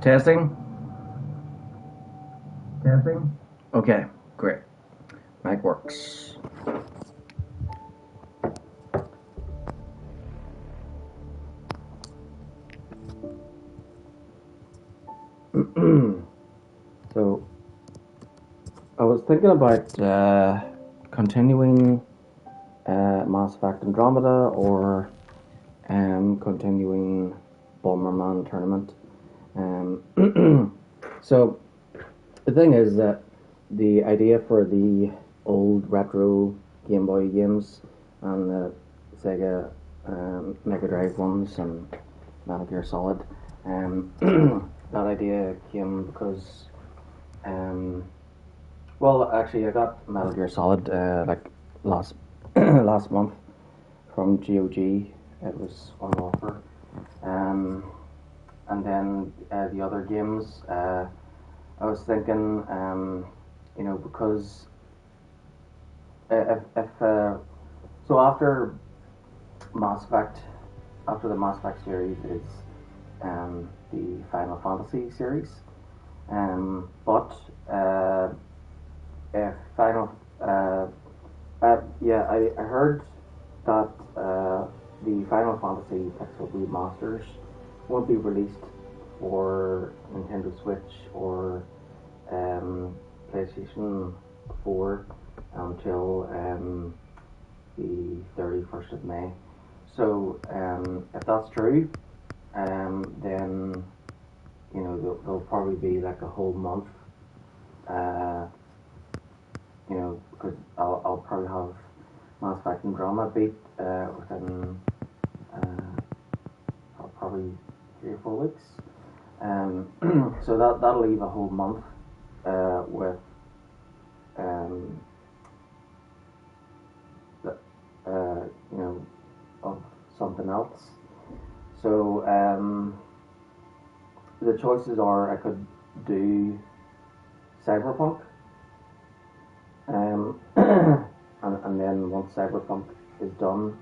Testing? Testing? Okay, great. Mic works. So, I was thinking about continuing Mass Effect Andromeda or continuing Bomberman Tournament. So, the thing is that the idea for the old retro Game Boy games and the Sega Mega Drive ones and Metal Gear Solid, that idea came because, well, actually, I got Metal Gear Solid like last last month from GOG. It was on offer, and then the other games. I was thinking, because if so after Mass Effect, after the Mass Effect series is the Final Fantasy series, but if Final, yeah, I heard that the Final Fantasy Pixel remasters won't be released for Nintendo Switch or PlayStation 4 until the 31st of May. So if that's true, then there'll probably be like a whole month. Because I'll probably have Mass Effect and Drama beat within probably 3 or 4 weeks. So that'll leave a whole month with of something else. So the choices are I could do Cyberpunk, and then once Cyberpunk is done,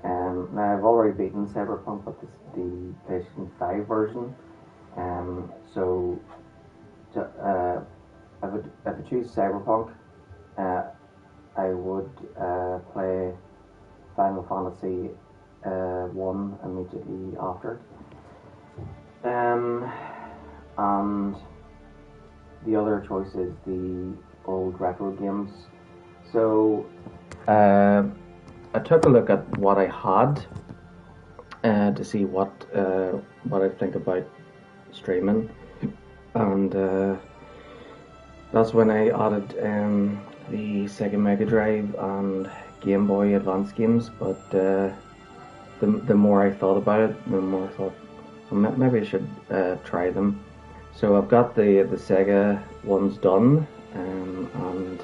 now I've already beaten Cyberpunk, but this the PlayStation 5 version. So if I choose Cyberpunk, I would play Final Fantasy 1 immediately after. And the other choice is the old retro games. So I took a look at what I had to see what I think about streaming, and that's when I added the Sega Mega Drive and Game Boy Advance games. But the more I thought about it, the more I thought maybe I should try them. So I've got the Sega ones done, and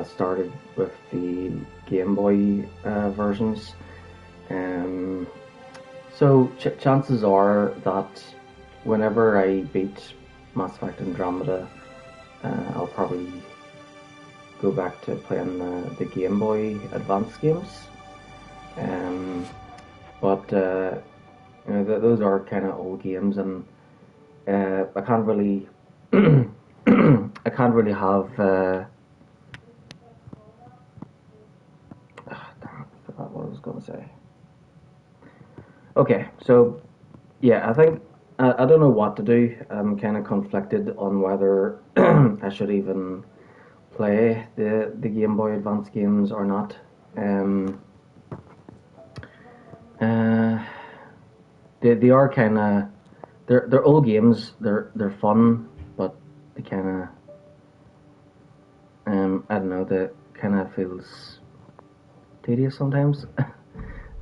started with the Game Boy versions. So chances are that whenever I beat Mass Effect Andromeda, I'll probably go back to playing the Game Boy Advance games. But those are kind of old games, and I can't really I can't really have damn, I forgot what I was going to say. Okay, so yeah, I think I don't know what to do. I'm kind of conflicted on whether I should even play the Game Boy Advance games or not. They are kind of they're old games. They're fun, but they kind of I don't know. That kind of feels tedious sometimes.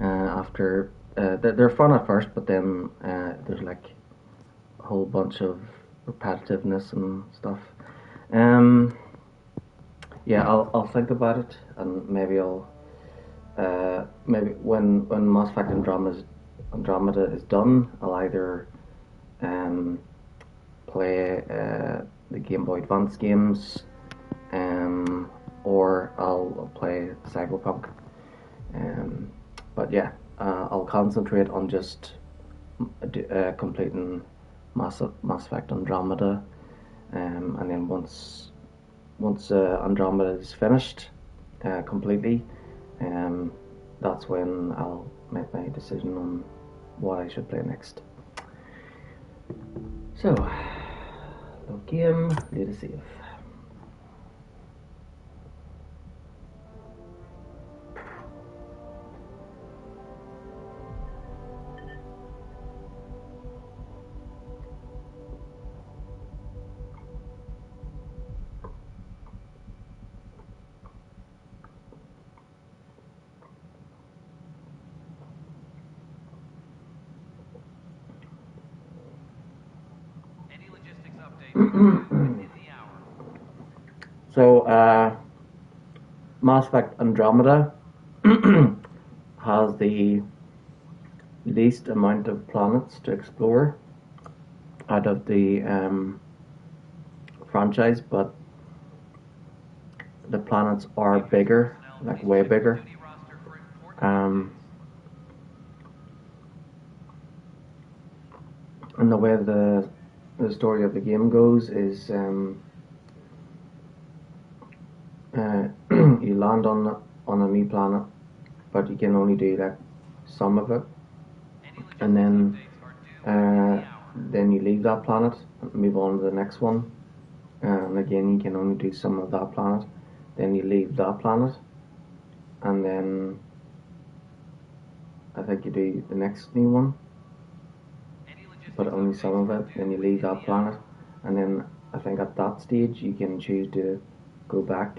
After they're fun at first, but then there's like a whole bunch of repetitiveness and stuff. Yeah, I'll think about it, and maybe I'll maybe when Mass Effect Andromeda is done, I'll either play the Game Boy Advance games, or I'll play Cyberpunk. But yeah, I'll concentrate on just completing Mass Effect Andromeda, and then once Andromeda is finished completely, that's when I'll make my decision on what I should play next. So, load game, data save. So, Mass Effect Andromeda has the least amount of planets to explore out of the franchise, but the planets are bigger, like way bigger. And the way the story of the game goes is you land on a new planet, but you can only do like some of it, and then you leave that planet and move on to the next one, and again you can only do some of that planet. Then you leave that planet, and then I think you do the next new one, but only some of it. Then you leave that planet, and then I think at that stage you can choose to go back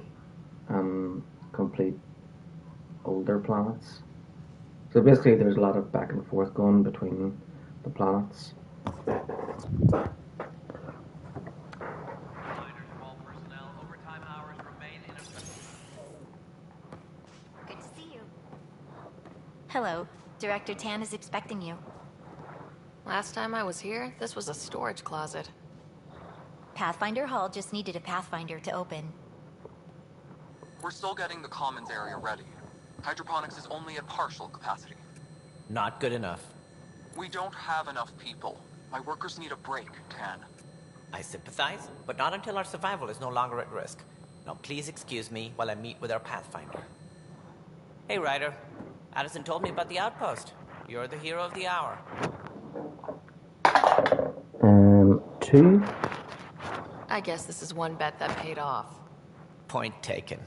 and complete older planets. So basically there's a lot of back and forth going between the planets. Good to see you. Hello. Director Tan is expecting you. Last time I was here, this was a storage closet. Pathfinder Hall just needed a Pathfinder to open. We're still getting the commons area ready. Hydroponics is only at partial capacity. Not good enough. We don't have enough people. My workers need a break, Tan. I sympathize, but not until our survival is no longer at risk. Now please excuse me while I meet with our Pathfinder. Hey, Ryder. Addison told me about the outpost. You're the hero of the hour. 2. I guess this is one bet that paid off. Point taken.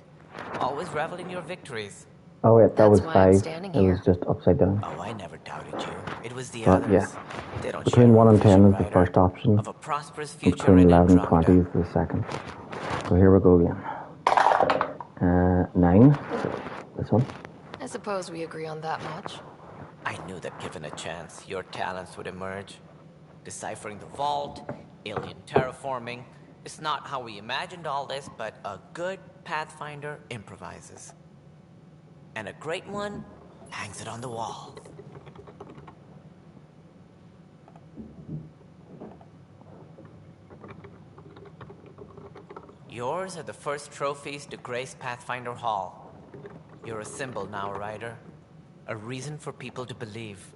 Always revel in your victories. Oh wait, that was That's why I'm 5. standing It here. was just upside down. Oh, I never doubted you. It was the But others. yeah, They don't between share 1 and our 10 vision, is the Ryder, first option, of a prosperous and future between in 11 and 20 Andromeda. is the second. So here we go again. 9, this one. I suppose we agree on that much. I knew that given a chance, your talents would emerge. Deciphering the vault, alien terraforming. It's not how we imagined all this, but a good Pathfinder improvises. And a great one hangs it on the wall. Yours are the first trophies to grace Pathfinder Hall. You're a symbol now, Ryder. A reason for people to believe.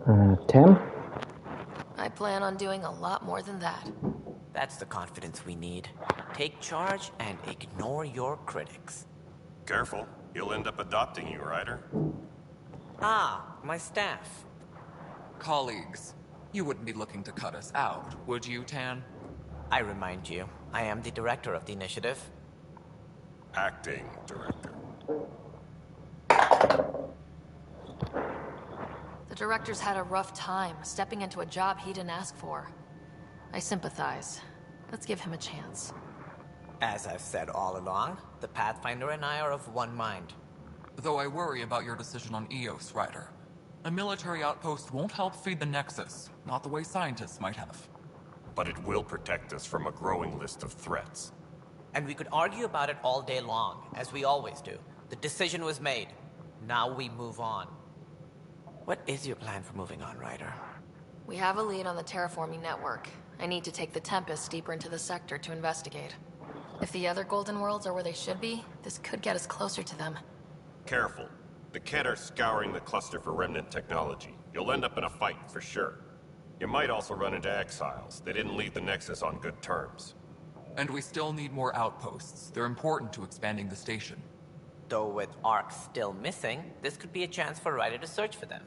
Uh, 10. I plan on doing a lot more than that. That's the confidence we need. Take charge and ignore your critics. Careful, he'll end up adopting you, Ryder. Ah, my staff. Colleagues, you wouldn't be looking to cut us out, would you, Tan? I remind you, I am the director of the initiative. Acting director. The director's had a rough time stepping into a job he didn't ask for. I sympathize. Let's give him a chance. As I've said all along, the Pathfinder and I are of one mind. Though I worry about your decision on Eos, Ryder. A military outpost won't help feed the Nexus, not the way scientists might have. But it will protect us from a growing list of threats. And we could argue about it all day long, as we always do. The decision was made. Now we move on. What is your plan for moving on, Ryder? We have a lead on the terraforming network. I need to take the Tempest deeper into the sector to investigate. If the other Golden Worlds are where they should be, this could get us closer to them. Careful. The Kett are scouring the cluster for remnant technology. You'll end up in a fight, for sure. You might also run into exiles. They didn't leave the Nexus on good terms. And we still need more outposts. They're important to expanding the station. Though with Ark still missing, this could be a chance for Ryder to search for them.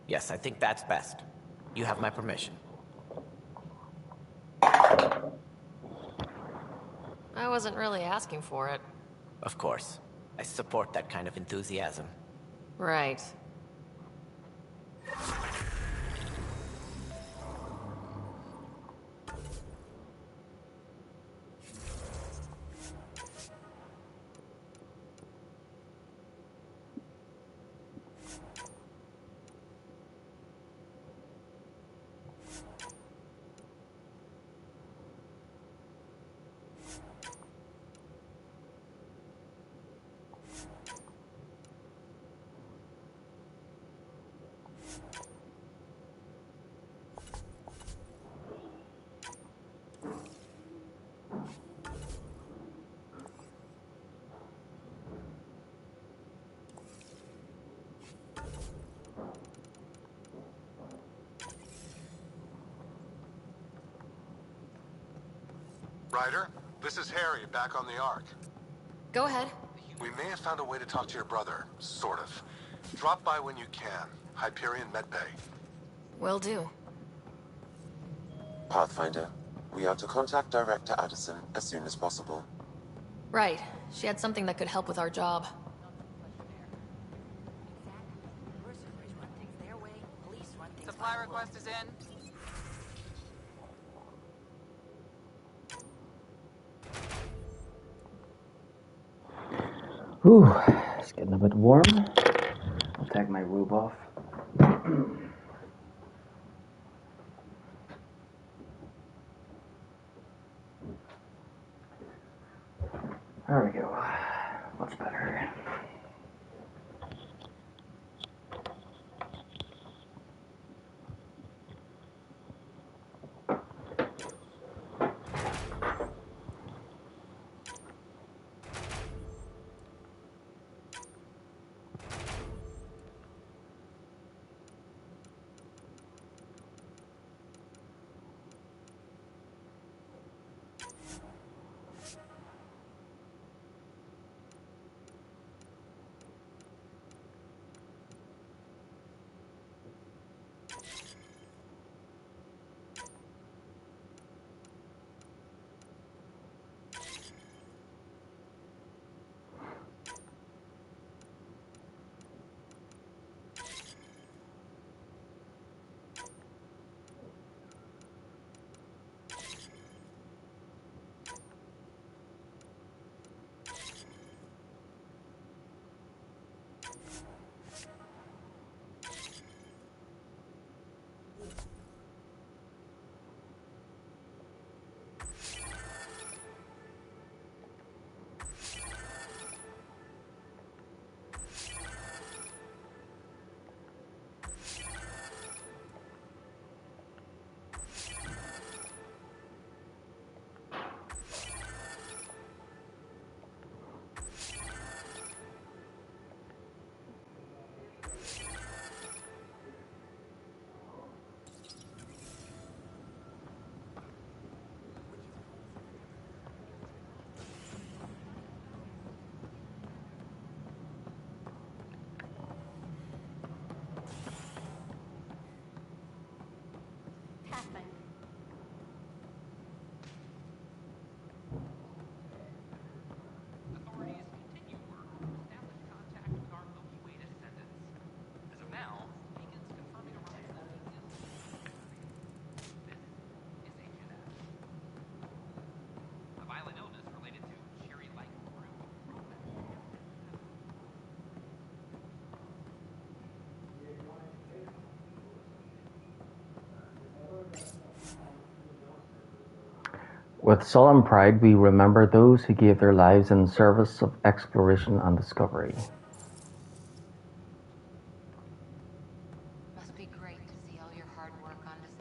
Yes, I think that's best. You have my permission. I wasn't really asking for it. Of course. I support that kind of enthusiasm. Right. Ryder, this is Harry, back on the Ark. Go ahead. We may have found a way to talk to your brother, sort of. Drop by when you can. Hyperion Medbay. Will do. Pathfinder, we are to contact Director Addison as soon as possible. Right. She had something that could help with our job. Supply request is in. Whew, it's getting a bit warm. I'll take my robe off. There we go. Much better. With solemn pride, we remember those who gave their lives in service of exploration and discovery. Must be great to see all your hard work on display.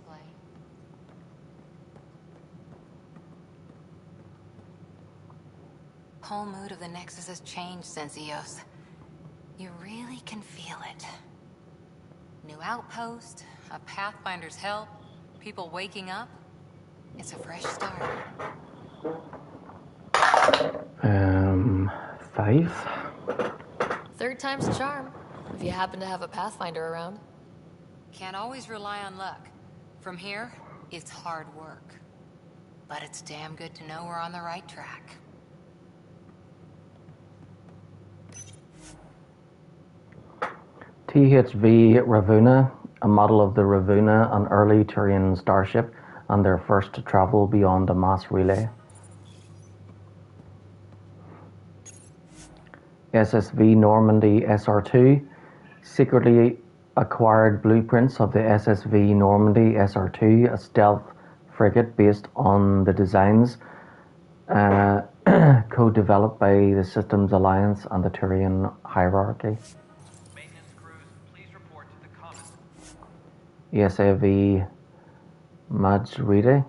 whole mood of the Nexus has changed since EOS. You really can feel it. New outpost, a Pathfinder's help, people waking up. It's a fresh start. 5. Third time's a charm, if you happen to have a Pathfinder around. Can't always rely on luck. From here, it's hard work. But it's damn good to know we're on the right track. THV Ravuna, a model of the Ravuna, an early Turian starship, and their first to travel beyond a mass relay. SSV Normandy SR2, secretly acquired blueprints of the SSV Normandy SR2, a stealth frigate based on the designs co-developed by the Systems Alliance and the Turian hierarchy. Maintenance crews, please report to the commons. ESAV Majridi,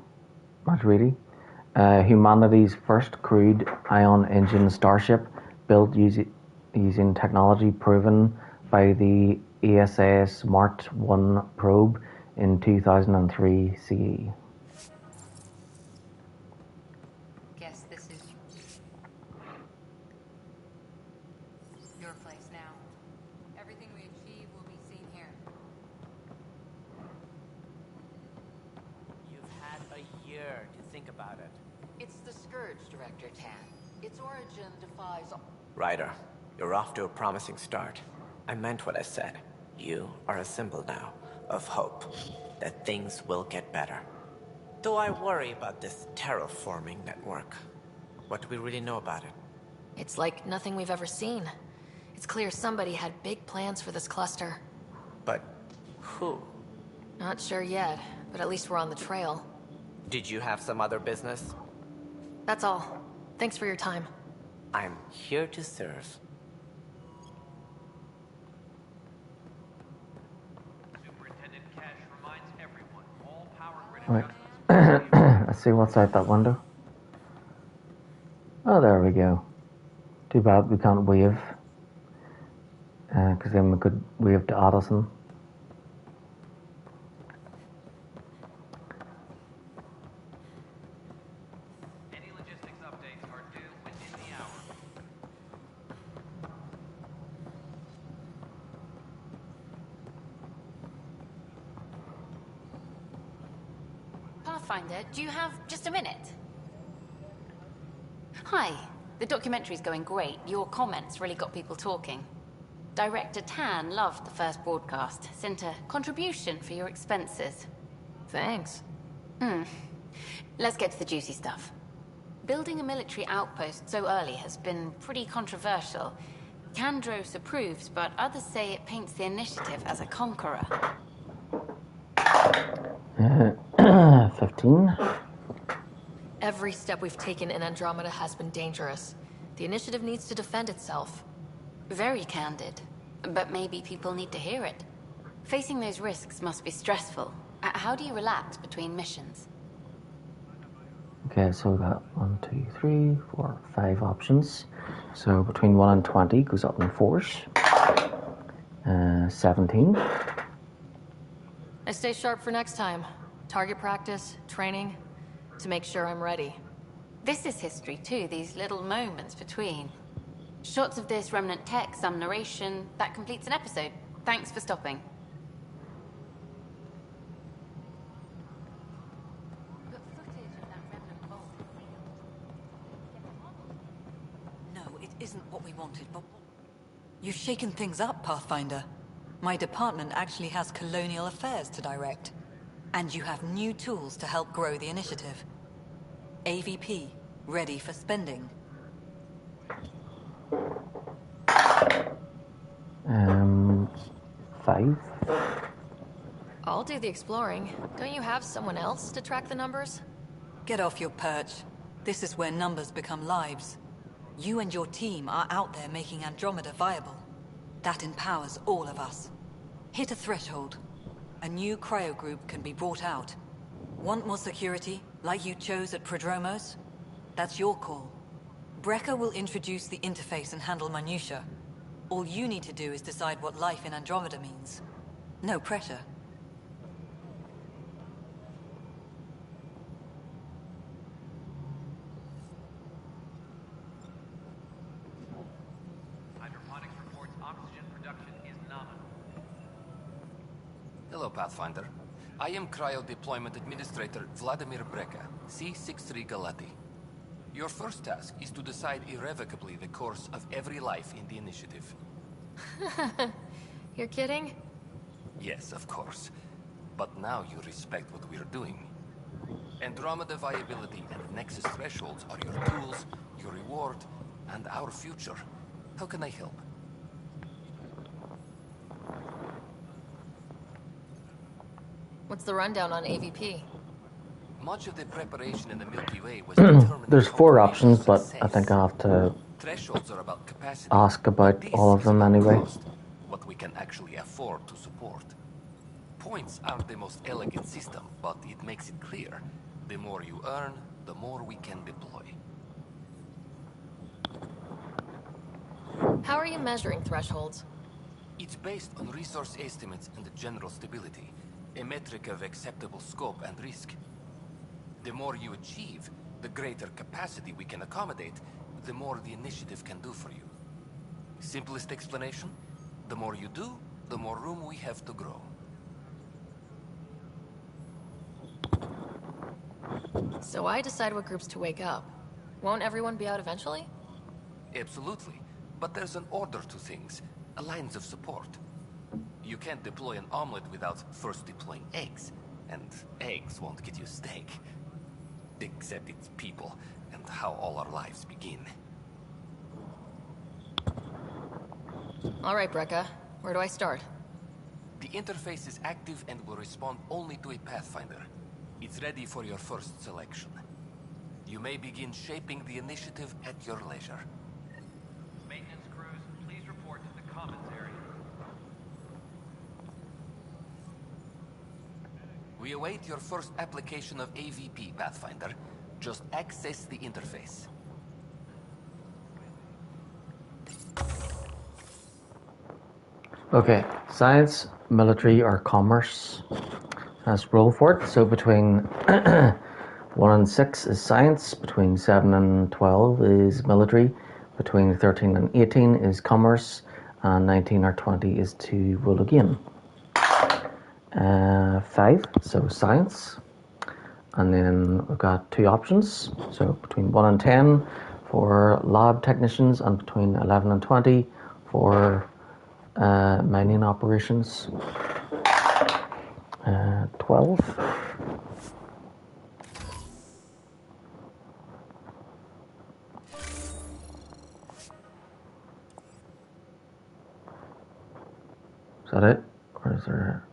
humanity's first crewed ion engine starship, built using technology proven by the ESA Smart 1 probe in 2003 CE. Guess this is your place now. Everything we achieve will be seen here. You've had a year to think about it. It's the Scourge, Director Tan. Its origin defies all... Ryder, you're off to a promising start. I meant what I said. You are a symbol now of hope that things will get better. Though I worry about this terraforming network. What do we really know about it? It's like nothing we've ever seen. It's clear somebody had big plans for this cluster. But who? Not sure yet, but at least we're on the trail. Did you have some other business? That's all. Thanks for your time. I'm here to serve. Superintendent Cash reminds everyone, all power grid Right. Let's see what's out that window. Oh, there we go. Too bad we can't wave. Because then we could wave to Addison. Any logistics updates are due within the hour. Pathfinder, do you have just a minute? Hi. The documentary's going great. Your comments really got people talking. Director Tan loved the first broadcast. Sent a contribution for your expenses. Thanks. Let's get to the juicy stuff. Building a military outpost so early has been pretty controversial. Kandros approves, but others say it paints the initiative as a conqueror. 15. Every step we've taken in Andromeda has been dangerous. The initiative needs to defend itself. Very candid. But maybe people need to hear it. Facing those risks must be stressful. How do you relax between missions? Okay, so we got 1, 2, 3, 4, 5 options. So between 1 and 20 goes up in force. 17. I stay sharp for next time. Target practice, training, to make sure I'm ready. This is history too, these little moments between. Shots of this remnant tech, some narration, that completes an episode. Thanks for stopping. But footage of that remnant vault No, it isn't what we wanted, but... You've shaken things up, Pathfinder. My department actually has colonial affairs to direct. And you have new tools to help grow the initiative. AVP, ready for spending. 5. I'll do the exploring. Don't you have someone else to track the numbers? Get off your perch. This is where numbers become lives. You and your team are out there making Andromeda viable. That empowers all of us. Hit a threshold. A new cryo group can be brought out. Want more security, like you chose at Prodromos? That's your call. Brecker will introduce the interface and handle minutiae. All you need to do is decide what life in Andromeda means. No pressure. Hydroponics reports oxygen production is nominal. Hello, Pathfinder. I am Cryo Deployment Administrator Vladimir Brecker, C-63 Galati. Your first task is to decide irrevocably the course of every life in the initiative. You're kidding? Yes, of course. But now you respect what we're doing. Andromeda viability and Nexus thresholds are your tools, your reward, and our future. How can I help? What's the rundown on AVP? Much of the preparation in the Milky Way was determined. There's 4 options, but I think I have to Thresholds are about capacity, ask about all of them anyway. cost, what we can actually afford to support. Points aren't the most elegant system, but it makes it clear. The more you earn, the more we can deploy. How are you measuring thresholds? It's based on resource estimates and general stability, a metric of acceptable scope and risk. The more you achieve, the greater capacity we can accommodate, the more the initiative can do for you. Simplest explanation? The more you do, the more room we have to grow. So I decide what groups to wake up. Won't everyone be out eventually? Absolutely. But there's an order to things, lines of support. You can't deploy an omelet without first deploying eggs, and eggs won't get you steak. Except it's people, and how all our lives begin. All right, Brecca. Where do I start? The interface is active and will respond only to a Pathfinder. It's ready for your first selection. You may begin shaping the initiative at your leisure. Maintenance crews, please report to the commons area. We await your first application of AVP, Pathfinder. Just access the interface. Okay, science, military, or commerce. Let's roll for it. So between 1 and 6 is science, between 7 and 12 is military, between 13 and 18 is commerce, and 19 or 20 is to roll again. 5, so science. And then we've got 2 options. So between 1 and 10 for lab technicians, and between 11 and 20 for mining operations. 12. Is that it? Or is there...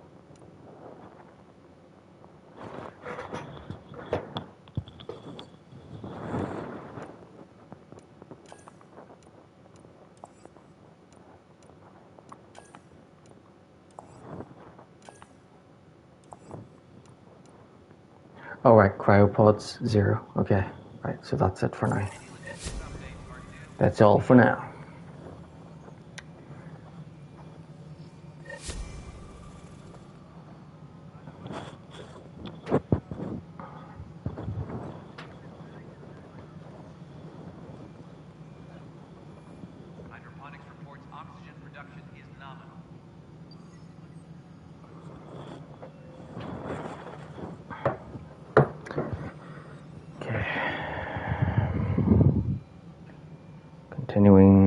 Oh, right, cryopods 0. Okay, right, so that's it for now. That's all for now. Hydroponics reports oxygen production is nominal. Continuing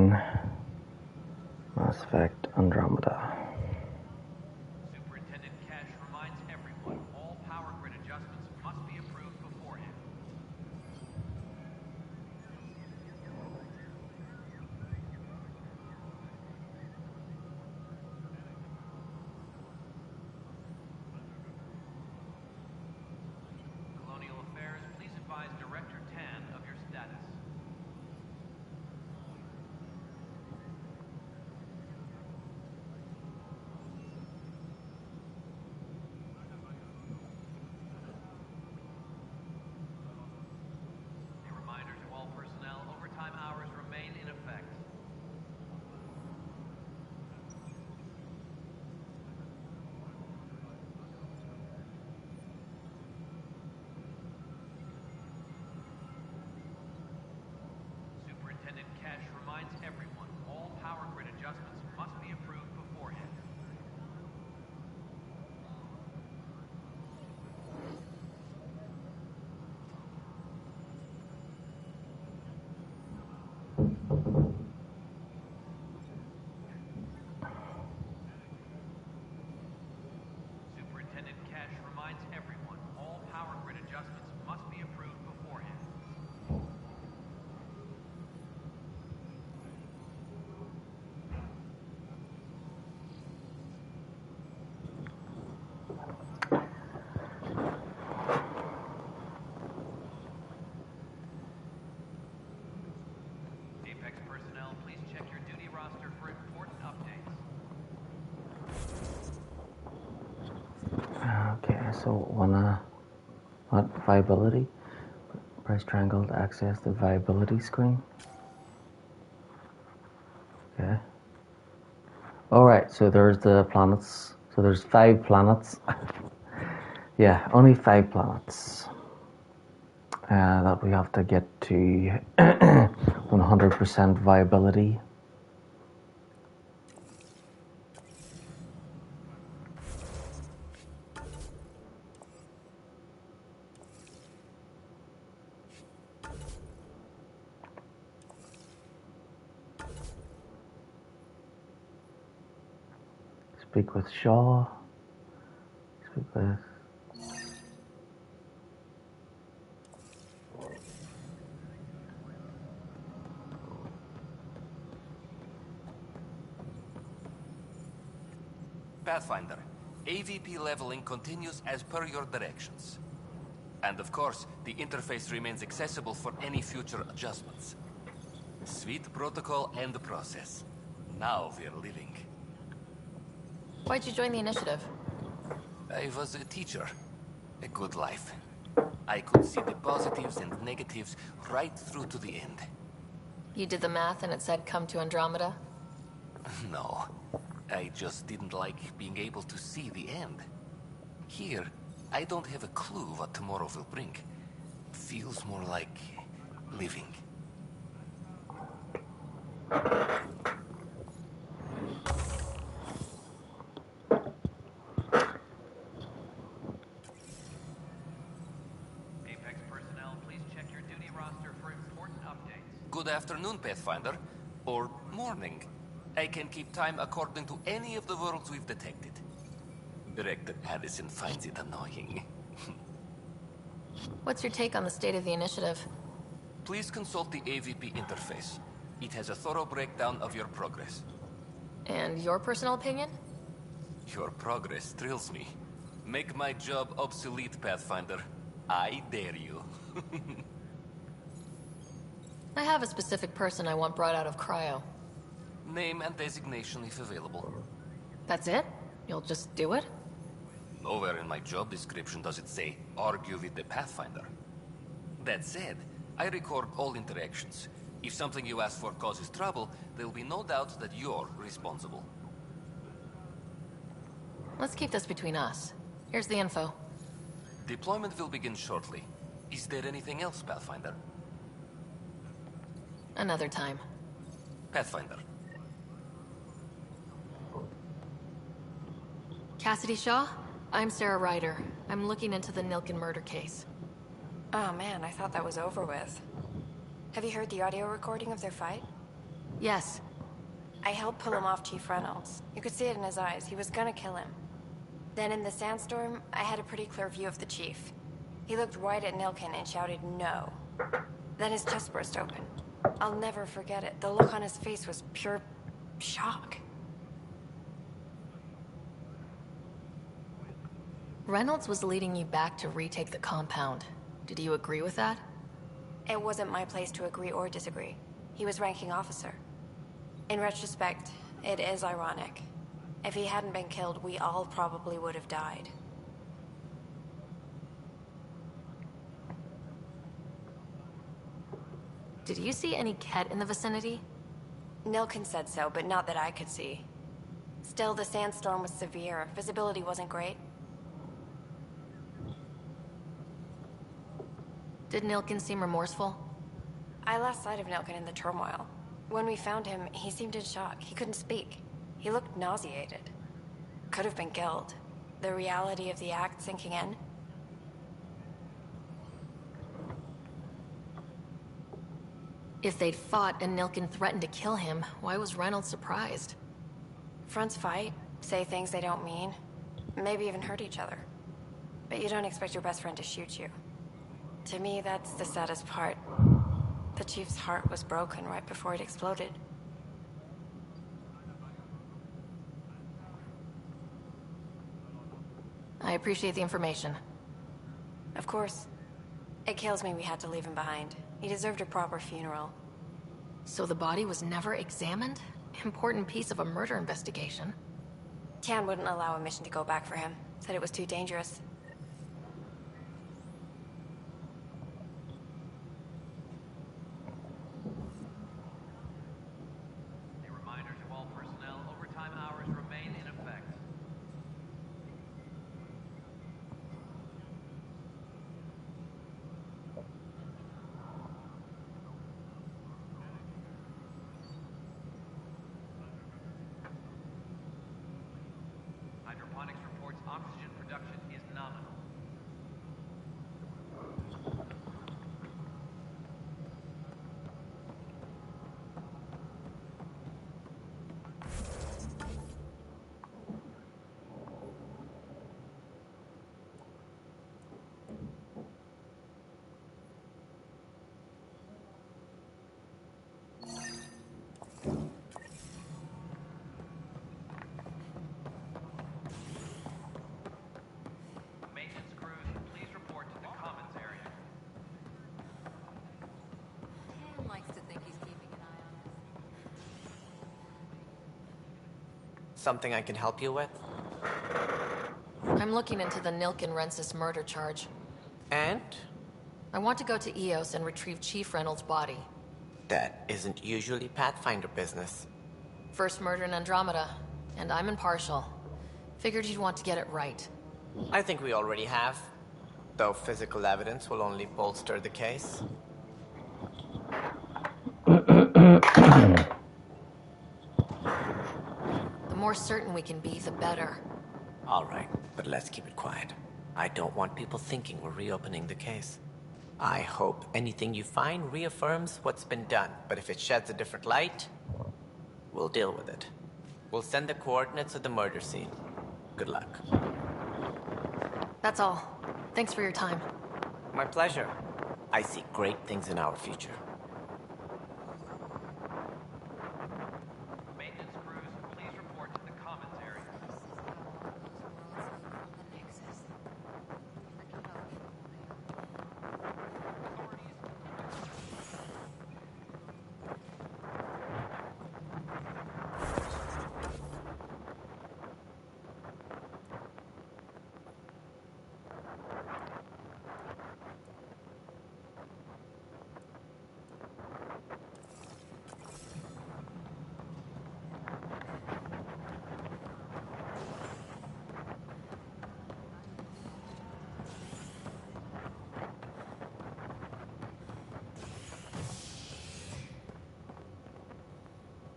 Superintendent Cash reminds everyone, all power grid adjustments must be approved beforehand. Apex personnel, please check your duty roster for important updates. Okay, so what viability? Press triangle to access the viability screen. Okay. Alright, so there's the planets. So there's 5 planets. Yeah, only 5 planets. That we have to get to 100% viability. Speak with Shaw. Speak with... Pathfinder, AVP leveling continues as per your directions. And of course, the interface remains accessible for any future adjustments. Sweet protocol and process. Now we're living. Why'd you join the initiative? I was a teacher. A good life. I could see the positives and negatives right through to the end. You did the math and it said come to Andromeda? No. I just didn't like being able to see the end. Here, I don't have a clue what tomorrow will bring. Feels more like living. Apex personnel, please check your duty roster for important updates. Good afternoon, Pathfinder. Or morning. I can keep time according to any of the worlds we've detected. Director Addison finds it annoying. What's your take on the state of the initiative? Please consult the AVP interface. It has a thorough breakdown of your progress. And your personal opinion? Your progress thrills me. Make my job obsolete, Pathfinder. I dare you. I have a specific person I want brought out of cryo. Name and designation if available. That's it? You'll just do it? Nowhere in my job description does it say, argue with the Pathfinder. That said, I record all interactions. If something you ask for causes trouble, there'll be no doubt that you're responsible. Let's keep this between us. Here's the info. Deployment will begin shortly. Is there anything else, Pathfinder? Another time. Pathfinder. Cassidy Shaw? I'm Sarah Ryder. I'm looking into the Nilken murder case. Oh man, I thought that was over with. Have you heard the audio recording of their fight? Yes. I helped pull him off Chief Reynolds. You could see it in his eyes. He was gonna kill him. Then in the sandstorm, I had a pretty clear view of the Chief. He looked right at Nilken and shouted no. Then his chest burst open. I'll never forget it. The look on his face was pure shock. Reynolds was leading you back to retake the compound. Did you agree with that? It wasn't my place to agree or disagree. He was ranking officer. In retrospect, it is ironic. If he hadn't been killed, we all probably would have died. Did you see any Ket in the vicinity? Nilken said so, but not that I could see. Still, the sandstorm was severe. Visibility wasn't great. Did Nilken seem remorseful? I lost sight of Nilken in the turmoil. When we found him, he seemed in shock. He couldn't speak. He looked nauseated. Could have been killed. The reality of the act sinking in. If they'd fought and Nilkin threatened to kill him, why was Reynolds surprised? Fronts fight, say things they don't mean, maybe even hurt each other. But you don't expect your best friend to shoot you. To me, that's the saddest part. The Chief's heart was broken right before it exploded. I appreciate the information. Of course. It kills me we had to leave him behind. He deserved a proper funeral. So the body was never examined? Important piece of a murder investigation. Tian wouldn't allow a mission to go back for him. Said it was too dangerous. A reminder to all personnel, overtime hours remain in effect. Hydroponics reports oxygen production is nominal. Maintenance crews, please report to the commons area. Tan likes to think he's keeping an eye on us. Something I can help you with? I'm looking into the Nilkin-Rensis murder charge. And? I want to go to Eos and retrieve Chief Reynolds' body. That isn't usually Pathfinder business. First murder in Andromeda, and I'm impartial. Figured you'd want to get it right. I think we already have. Though physical evidence will only bolster the case. The more certain we can be, the better. All right, but let's keep it quiet. I don't want people thinking we're reopening the case. I hope anything you find reaffirms what's been done, but if it sheds a different light, we'll deal with it. We'll send the coordinates of the murder scene. Good luck. That's all. Thanks for your time. My pleasure. I see great things in our future. Maintenance crews, please report to the commons area.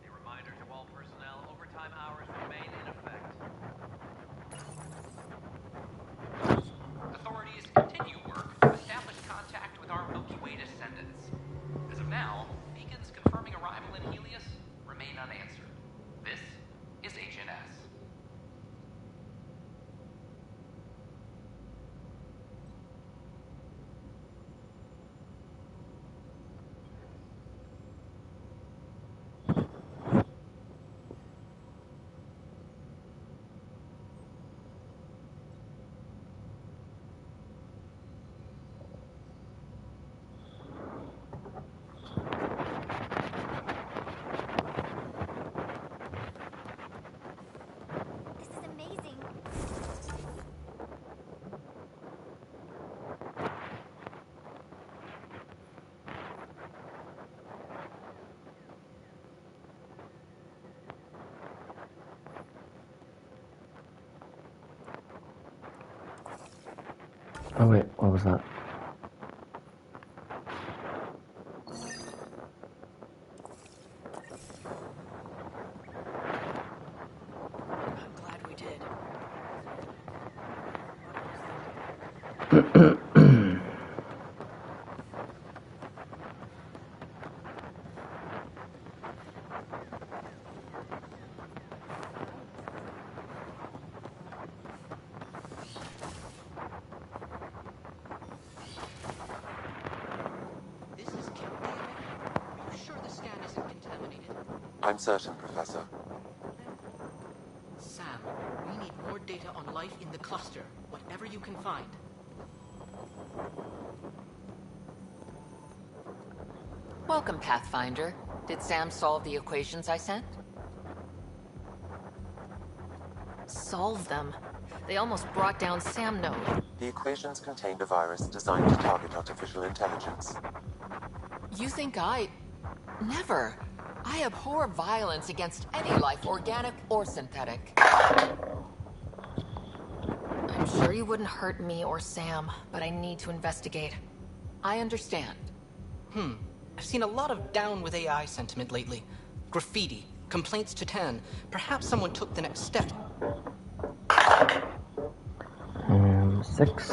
A reminder to all personnel, overtime hours remain in effect. Authorities continue work to establish contact with our Milky Way descendants. As of now, beacons confirming arrival in Helios remain unanswered. This is Agent S. This is amazing. Oh wait, what was that? I'm glad we did. I'm certain, Professor. Sam, we need more data on life in the cluster, whatever you can find. Welcome, Pathfinder. Did Sam solve the equations I sent? Solve them? They almost brought down Sam Node. The equations contained a virus designed to target artificial intelligence. You think I... Never. I abhor violence against any life, organic or synthetic. I'm sure you wouldn't hurt me or Sam, but I need to investigate. I understand. I've seen a lot of down with AI sentiment lately. Graffiti, complaints to Tan. Perhaps someone took the next step. 6.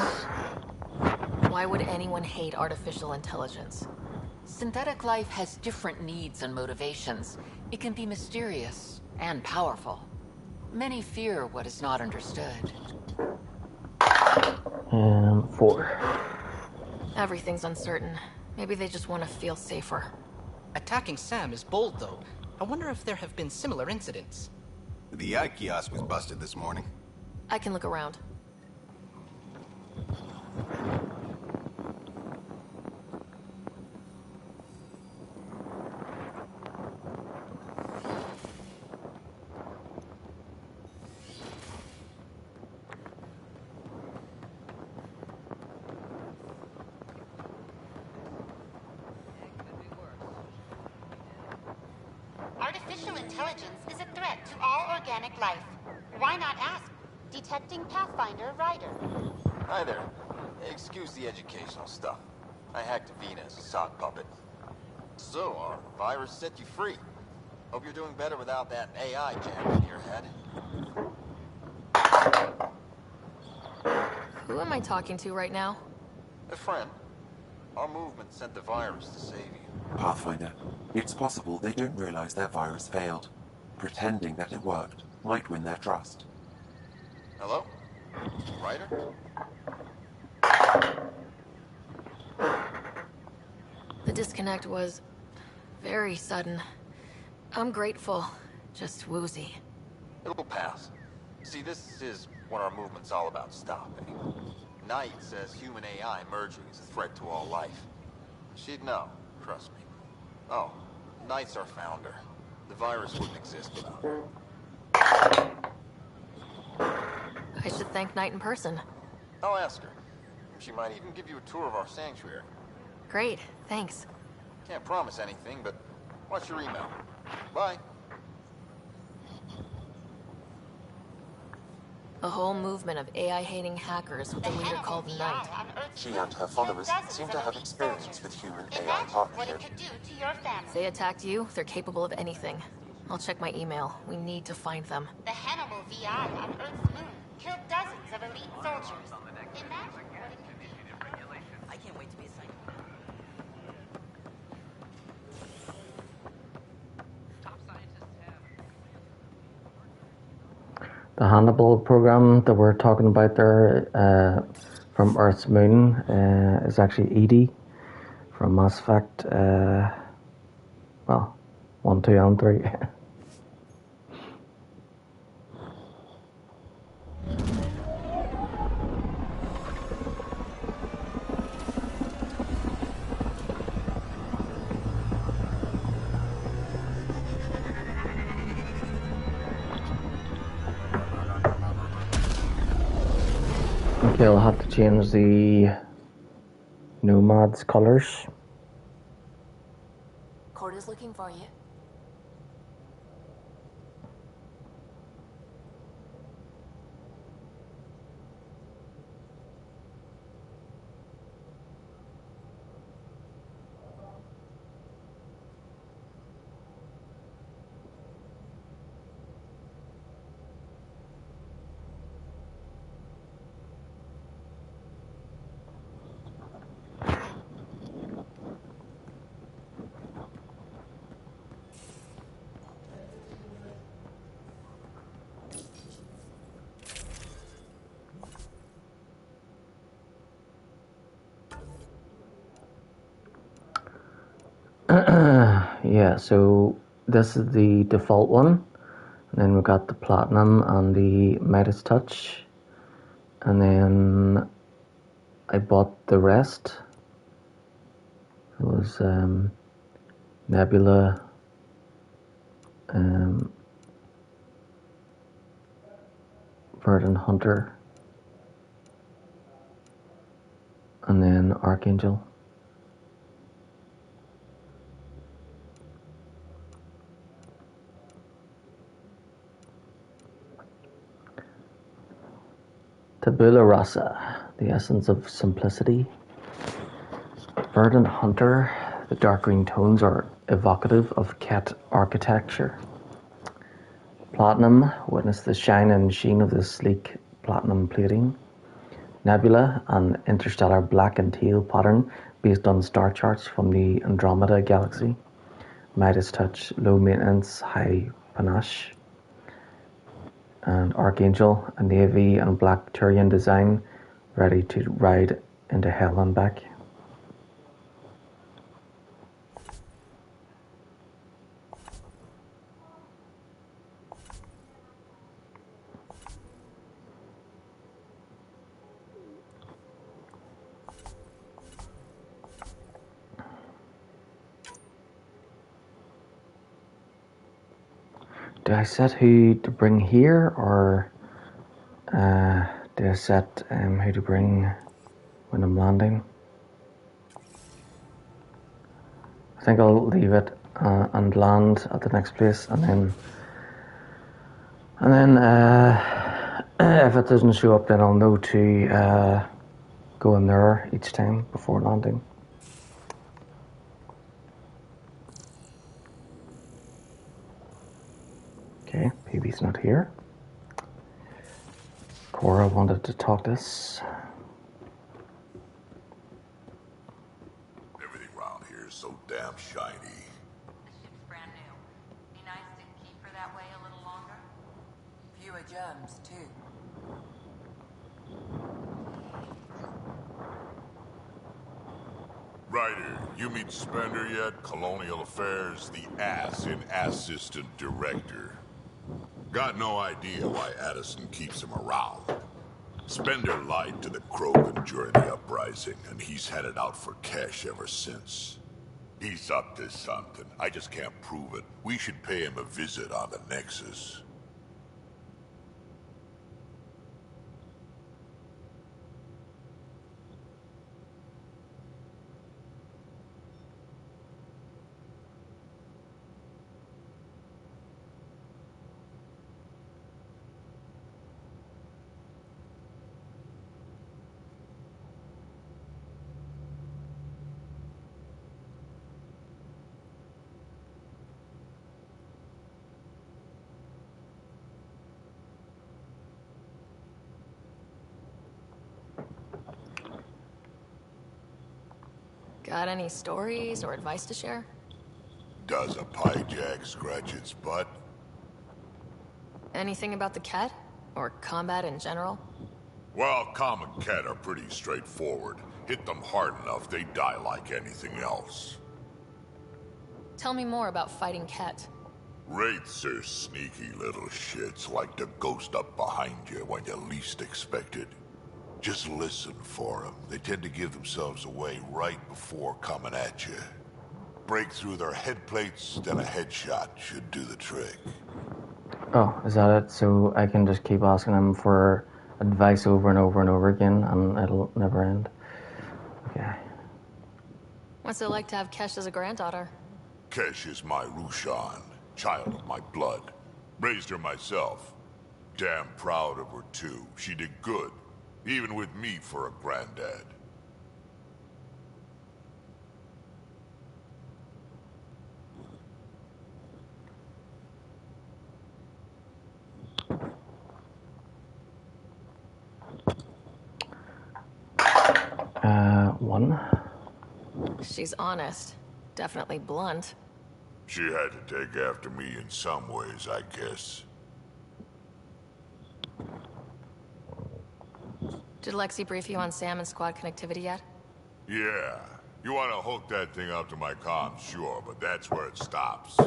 Why would anyone hate artificial intelligence? Synthetic life has different needs and motivations. It can be mysterious and powerful. Many fear what is not understood. 4. Everything's uncertain. Maybe they just want to feel safer. Attacking Sam is bold, though. I wonder if there have been similar incidents. The eye kiosk was busted this morning. I can look around. Artificial intelligence is a threat to all organic life. Why not ask? Detecting Pathfinder Ryder. Hi there. Excuse the educational stuff. I hacked Vina as a sock puppet. So, our virus set you free. Hope you're doing better without that AI jammed in your head. Who am I talking to right now? A friend. Our movement sent the virus to save you. Pathfinder, it's possible they don't realize their virus failed. Pretending that it worked might win their trust. Hello? Ryder? The disconnect was very sudden. I'm grateful, just woozy. It'll pass. See, this is what our movement's all about stopping. Knight says human AI merging is a threat to all life. She'd know, trust me. Oh, Knight's our founder. The virus wouldn't exist without her. I should thank Knight in person. I'll ask her. She might even give you a tour of our sanctuary. Great, thanks. Can't promise anything, but watch your email. Bye. A whole movement of AI-hating hackers with a leader called Knight. She and her followers seem to have experience with human-AI partnership. If they attacked you, they're capable of anything. I'll check my email. We need to find them. The Hannibal VI on Earth's moon killed dozens of elite soldiers. Imagine what it could be. I can't wait to be assigned. The Hannibal program that we're talking about there from Earth's moon is actually Edie from Mass Effect, 1, 2, and 3. Okay, I'll have to change the Nomad's colors. Corda's looking for you. Yeah, so this is the default one. And then we've got the Platinum and the Midas Touch. And then I bought the rest. It was Nebula, Verdant Hunter, and then Archangel. Tabula Rasa, the essence of simplicity. Verdant Hunter, the dark green tones are evocative of Ket architecture. Platinum, witness the shine and sheen of the sleek platinum plating. Nebula, an interstellar black and teal pattern based on star charts from the Andromeda galaxy. Midas Touch, low maintenance, high panache. And Archangel, a navy and black Turian design, ready to ride into hell and back. Do I set who to bring here, or do I set who to bring when I'm landing? I think I'll leave it and land at the next place, and then if it doesn't show up, then I'll know to go in there each time before landing. Okay, PB's not here. Cora wanted to talk to us. Everything around here is so damn shiny. The ship's brand new. Be nice to keep her that way a little longer. Fewer germs, too. Ryder, you meet Spender yet? Colonial Affairs, the ass in Assistant Director. Got no idea why Addison keeps him around. Spender lied to the Krogan during the uprising, and he's had it out for cash ever since. He's up to something. I just can't prove it. We should pay him a visit on the Nexus. Got any stories or advice to share? Does a pyjak scratch its butt? Anything about the Ket? Or combat in general? Well, common Ket are pretty straightforward. Hit them hard enough, they die like anything else. Tell me more about fighting Ket. Wraiths are sneaky little shits, like to ghost up behind you when you least expect it. Just listen for them. They tend to give themselves away right before coming at you. Break through their head plates, then a headshot should do the trick. Oh, is that it? So I can just keep asking him for advice over and over and over again, and it'll never end? Okay. What's it like to have Kesh as a granddaughter? Kesh is my Rushan, child of my blood. Raised her myself. Damn proud of her, too. She did good. Even with me for a granddad. One. She's honest. Definitely blunt. She had to take after me in some ways, I guess. Did Lexi brief you on Sam and squad connectivity yet? Yeah. You want to hook that thing up to my comms, sure, but that's where it stops.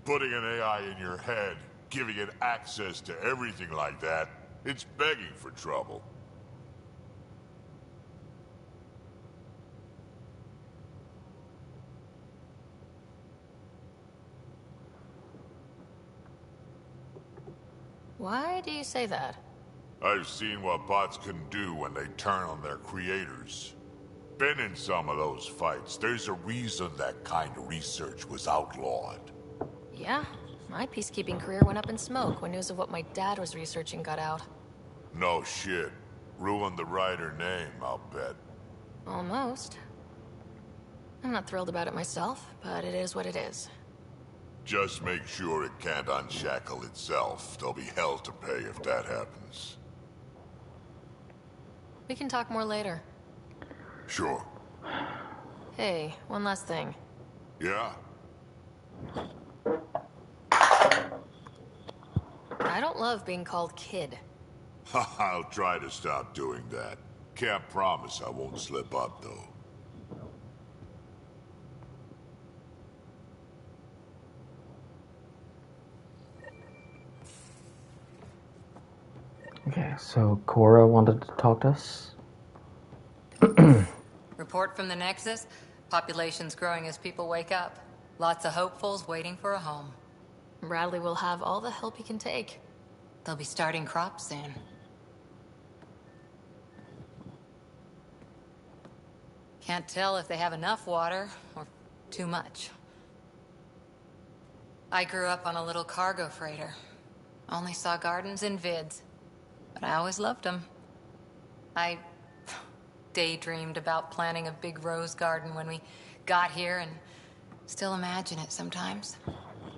Putting an AI in your head, giving it access to everything like that, it's begging for trouble. Why do you say that? I've seen what bots can do when they turn on their creators. Been in some of those fights. There's a reason that kind of research was outlawed. Yeah, my peacekeeping career went up in smoke when news of what my dad was researching got out. No shit. Ruined the writer name, I'll bet. Almost. I'm not thrilled about it myself, but it is what it is. Just make sure it can't unshackle itself. There'll be hell to pay if that happens. We can talk more later. Sure. Hey, one last thing. Yeah? I don't love being called kid. I'll try to stop doing that. Can't promise I won't slip up, though. Okay, so Cora wanted to talk to us. Report from the Nexus. Population's growing as people wake up. Lots of hopefuls waiting for a home. Bradley will have all the help he can take. They'll be starting crops soon. Can't tell if they have enough water or too much. I grew up on a little cargo freighter. Only saw gardens in vids, but I always loved them. I daydreamed about planting a big rose garden when we got here and still imagine it sometimes.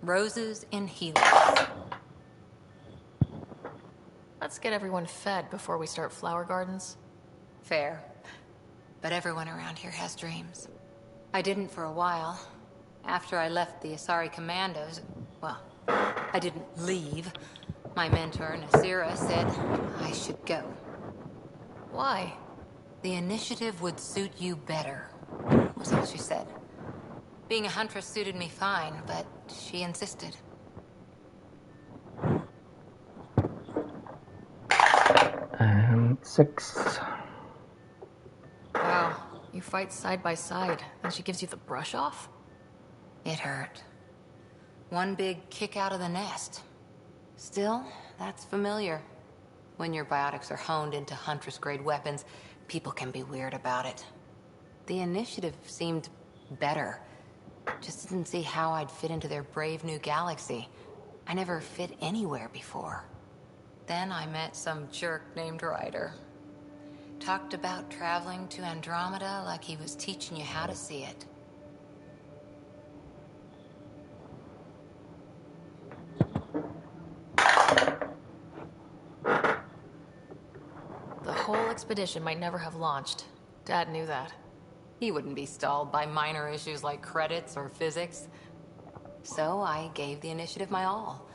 Roses in Helios. Let's get everyone fed before we start flower gardens. Fair. But everyone around here has dreams. I didn't for a while. After I left the Asari Commandos, well, I didn't leave. My mentor, Nasira, said I should go. Why? The initiative would suit you better, was all she said. Being a huntress suited me fine, but she insisted. And 6. Wow, you fight side by side, and she gives you the brush off? It hurt. One big kick out of the nest. Still, that's familiar. When your biotics are honed into Huntress-grade weapons, people can be weird about it. The initiative seemed better. Just didn't see how I'd fit into their brave new galaxy. I never fit anywhere before. Then I met some jerk named Ryder. Talked about traveling to Andromeda like he was teaching you how to see it. The whole expedition might never have launched. Dad knew that. He wouldn't be stalled by minor issues like credits or physics. So I gave the initiative my all.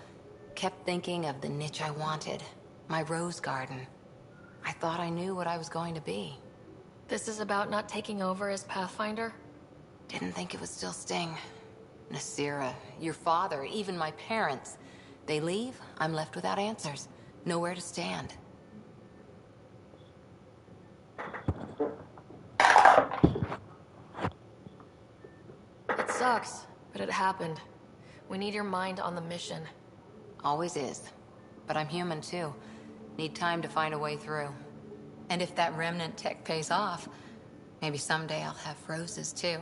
Kept thinking of the niche I wanted. My rose garden. I thought I knew what I was going to be. This is about not taking over as Pathfinder? Didn't think it would still sting. Nasira, your father, even my parents. They leave, I'm left without answers. Nowhere to stand. It sucks, but it happened. We need your mind on the mission. Always is. But I'm human too. Need time to find a way through. And if that remnant tech pays off, maybe someday I'll have roses too.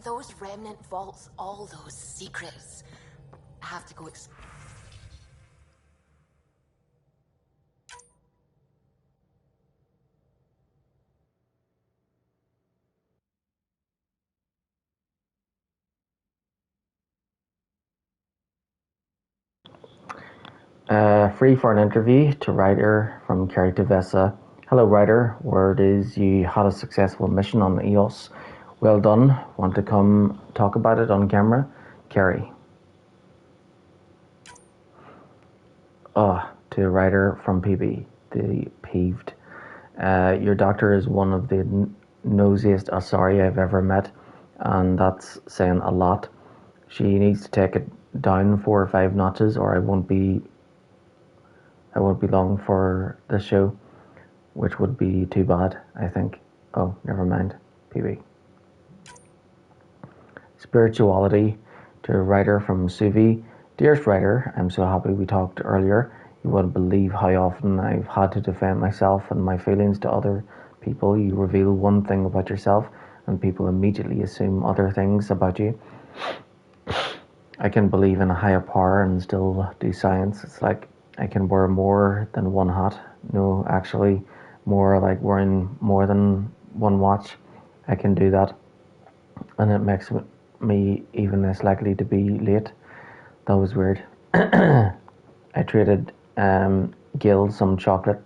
those remnant vaults, all those secrets. I have to go Free for an interview to Ryder from Kerry to Vessa. Hello Ryder, word is you had a successful mission on EOS. Well done. Want to come talk about it on camera? Kerry. To Ryder from PB, the peeved. Your doctor is one of the nosiest Asari I've ever met, and that's saying a lot. She needs to take it down 4 or 5 notches, or I won't be long for the show, which would be too bad, I think. Oh, never mind. PB. Spirituality to a writer from Suvi. Dearest writer, I'm so happy we talked earlier. You wouldn't believe how often I've had to defend myself and my feelings to other people. You reveal one thing about yourself and people immediately assume other things about you. I can believe in a higher power and still do science. It's like I can wear more than one hat. No, actually, more like wearing more than one watch. I can do that. And it makes me even less likely to be late. That was weird. I traded Gil some chocolate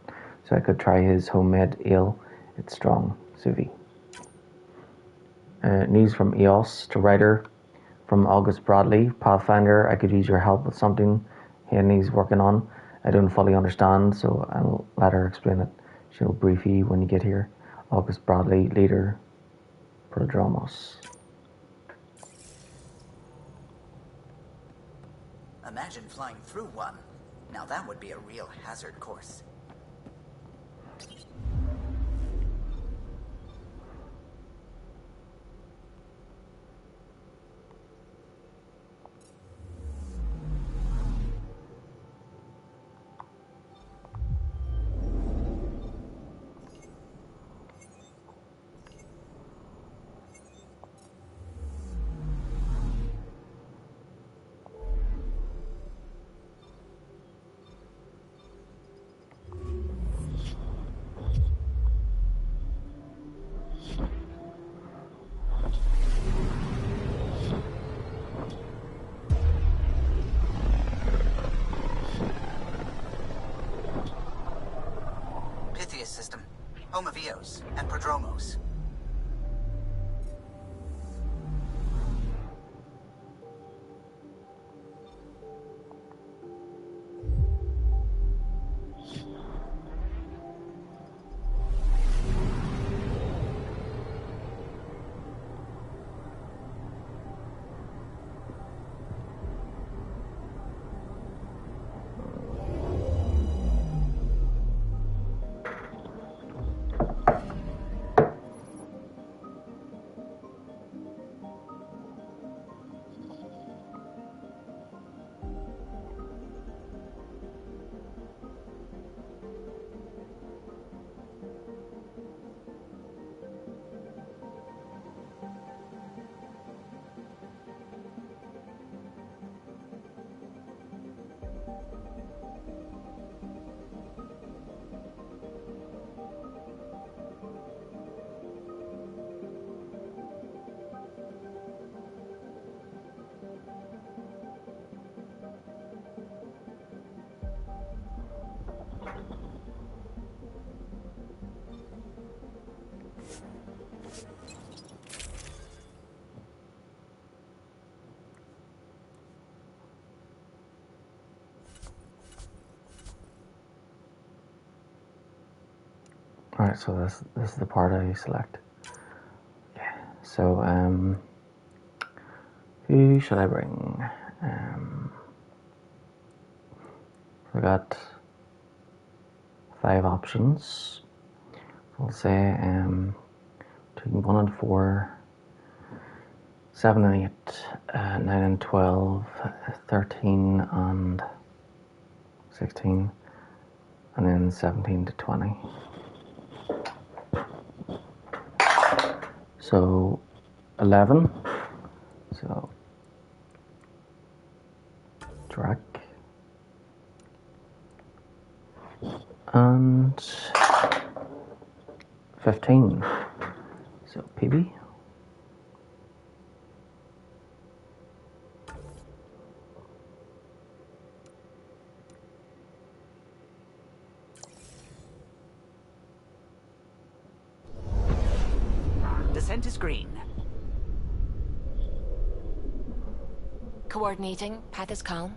so I could try his homemade ale. It's strong. Suvi. News from EOS to writer from August Bradley. Pathfinder, I could use your help with something Haney's working on. I don't fully understand, so I'll let her explain it. She'll brief you when you get here. August Bradley, leader, Prodromos. Imagine flying through one. Now that would be a real hazard course. System, home of Eos and Prodromos. Alright, so this is the part I select. Yeah. So who should I bring? We got 5 options. We'll say between 1 and 4, 7 and 8, 9 and 12, 13 and 16, and then 17 to 20. So 11, track. And 15. So PB. Descent is green. Coordinating. Path is calm.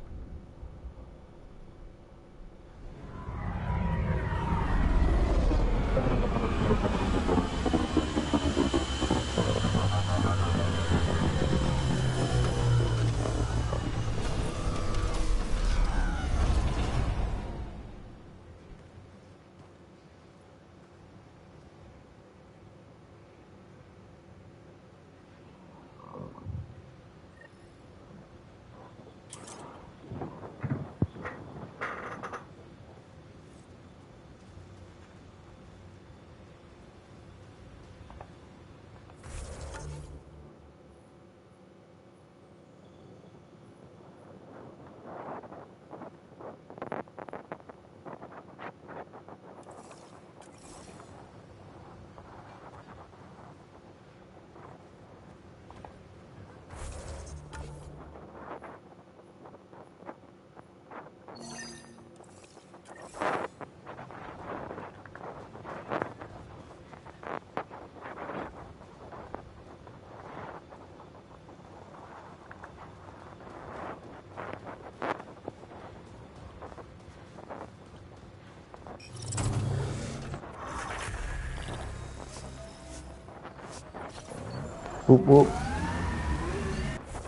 Whoop whoop.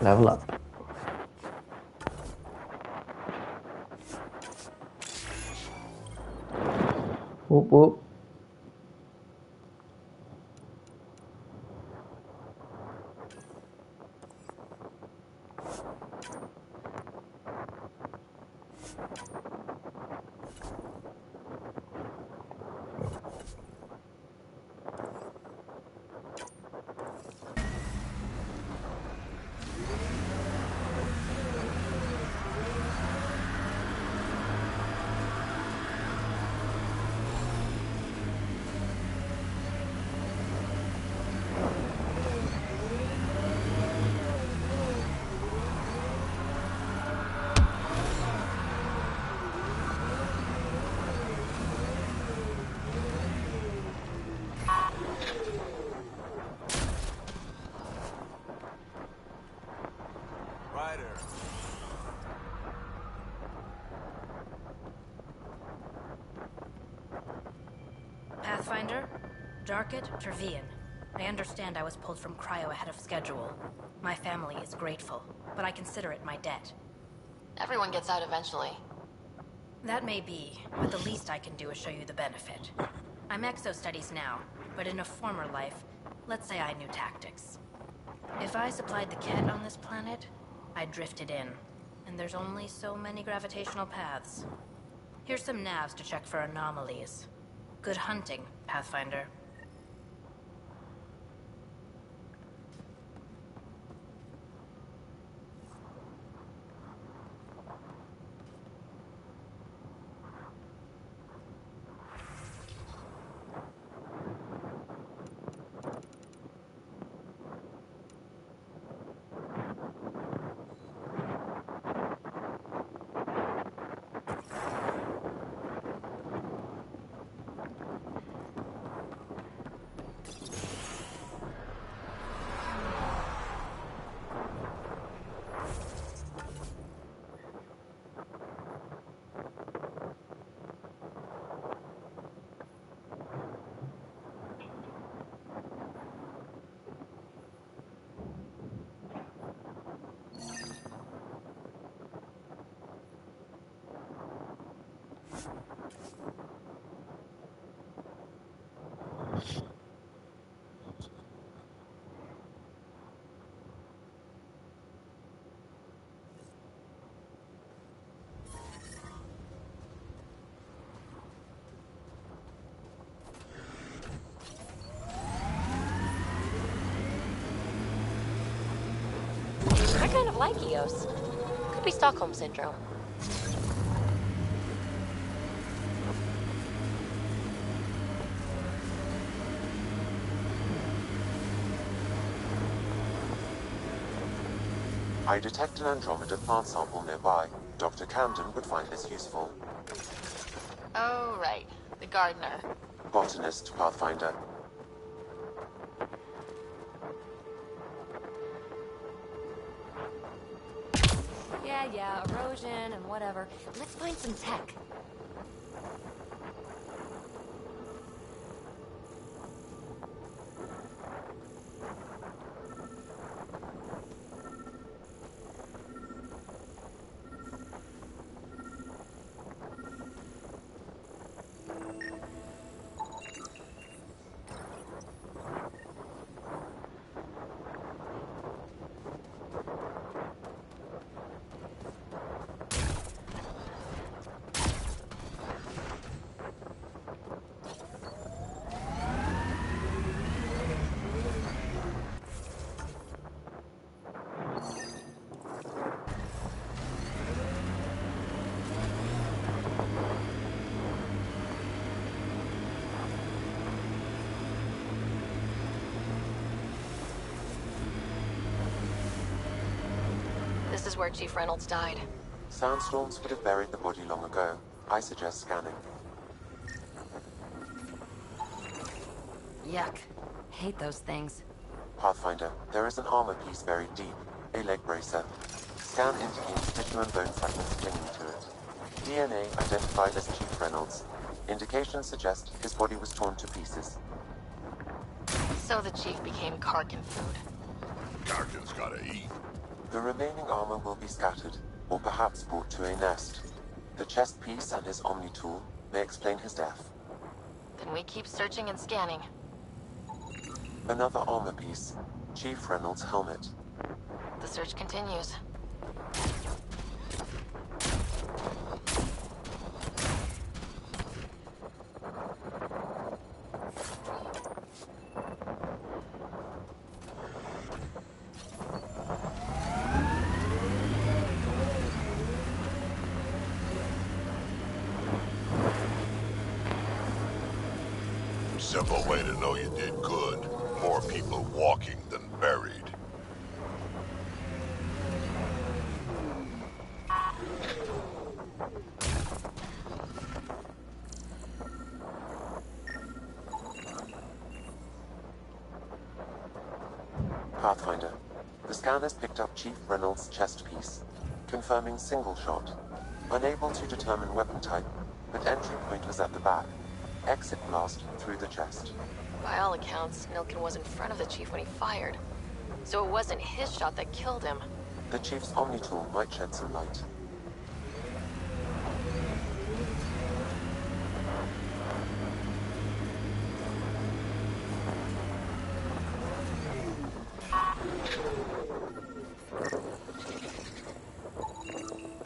Level up. Whoop whoop. Pathfinder, Darket, Trevian. I understand I was pulled from cryo ahead of schedule. My family is grateful, but I consider it my debt. Everyone gets out eventually. That may be, but the least I can do is show you the benefit. I'm exo-studies now, but in a former life, let's say I knew tactics. If I supplied the kit on this planet, I drifted in, and there's only so many gravitational paths. Here's some navs to check for anomalies. Good hunting, Pathfinder. I kind of like Eos. Could be Stockholm Syndrome. I detect an Andromeda plant sample nearby. Dr. Camden would find this useful. Oh, right. The gardener. Botanist, Pathfinder. Yeah, erosion and whatever. Let's find some tech. This is where Chief Reynolds died. Sandstorms would have buried the body long ago. I suggest scanning. Yuck. Hate those things. Pathfinder, there is an armor piece buried deep. A leg bracer. Scan indicates tissue and bone fragments clinging to it. DNA identified as Chief Reynolds. Indications suggest his body was torn to pieces. So the Chief became Karkin food. Karkin's gotta eat. The remaining armor will be scattered, or perhaps brought to a nest. The chest piece and his Omni tool may explain his death. Then we keep searching and scanning. Another armor piece. Chief Reynolds' helmet. The search continues. Simple way to know you did good. More people walking than buried. Pathfinder. The scanners picked up Chief Reynolds' chest piece, confirming single shot. Unable to determine weapon type, but entry point was at the back. Exit blast through the chest. By all accounts, Nilken was in front of the Chief when he fired. So it wasn't his shot that killed him. The Chief's Omni tool might shed some light.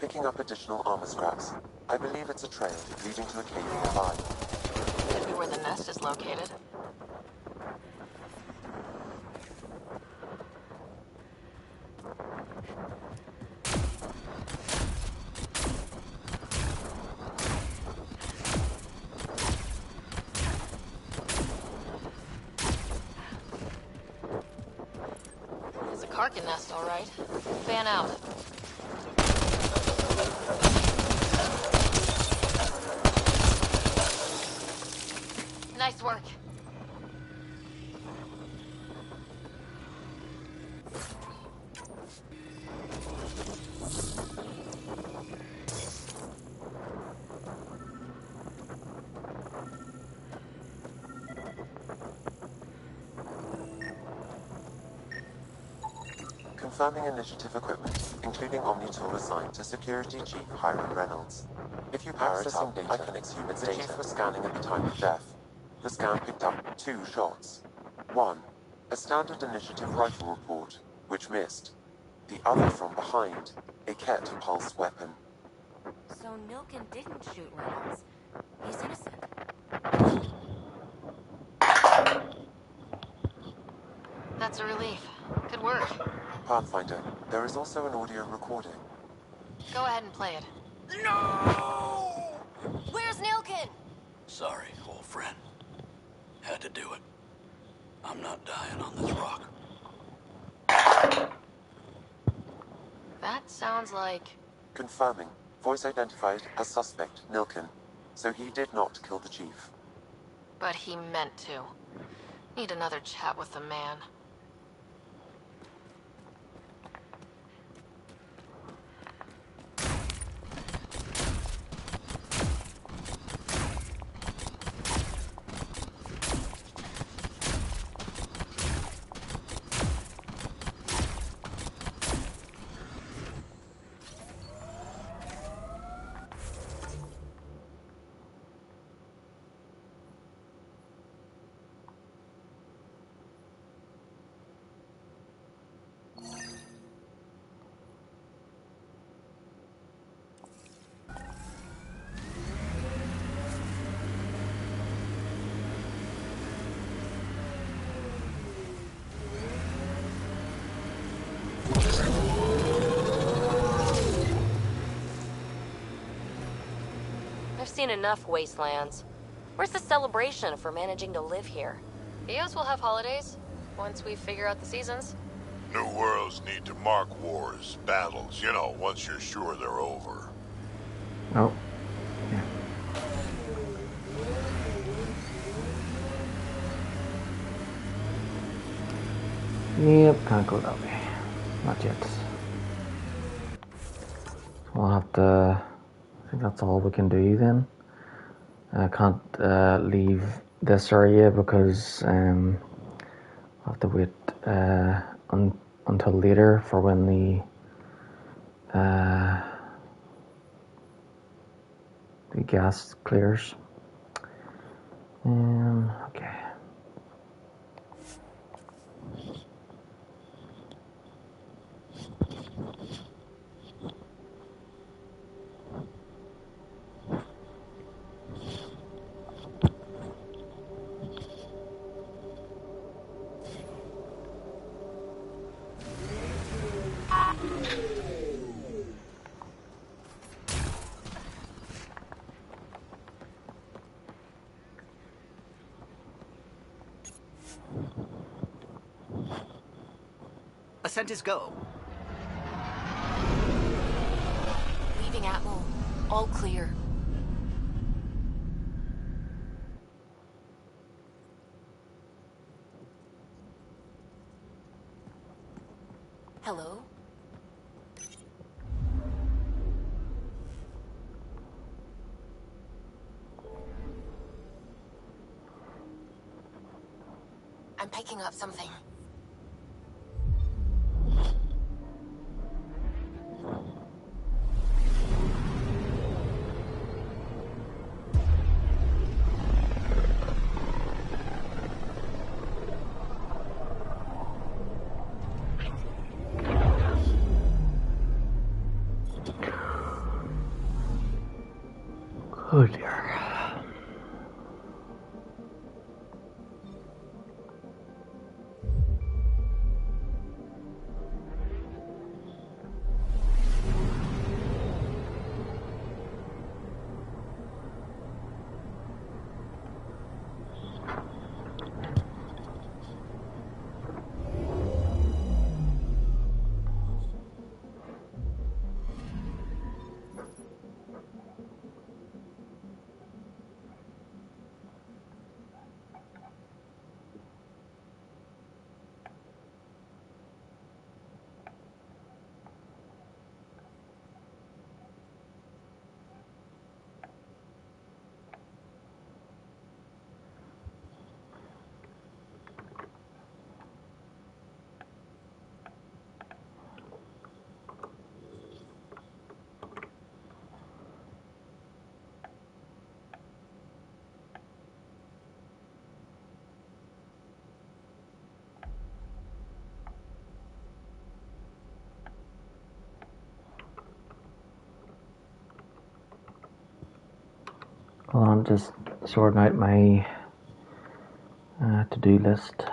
Picking up additional armor scraps. I believe it's a trail leading to a cave nearby. Could be where the nest is located. It's a Karkin nest, all right. Fan out. Nice work. Confirming initiative equipment, including Omni tool assigned to Security Chief Hiram Reynolds. If you power it up, I can exhume its data. The Chief was scanning at the time of death. The scan picked up 2 shots. One, a standard initiative rifle report, which missed. The other from behind, a Ket pulse weapon. So Nilken didn't shoot Reynolds. He's innocent. That's a relief. Good work. Pathfinder, there is also an audio recording. Go ahead and play it. No! Where's Nilkin? Sorry, old friend. Had to do it. I'm not dying on this rock. That sounds like... Confirming. Voice identified as suspect, Nilkin. So he did not kill the chief. But he meant to. Need another chat with the man. I've seen enough wastelands. Where's the celebration for managing to live here? EOS will have holidays once we figure out the seasons. New worlds need to mark wars, battles, you know, once you're sure they're over. Oh. Yep, can't go that way. Not yet. We'll have to... I think that's all we can do then. I can't leave this area because I'll have to wait until later for when the gas clears. Okay. Ascent is go. Leaving Atmo. All clear. Hello? I'm picking up something. Oh dear. Well, I'm just sorting out my to-do list.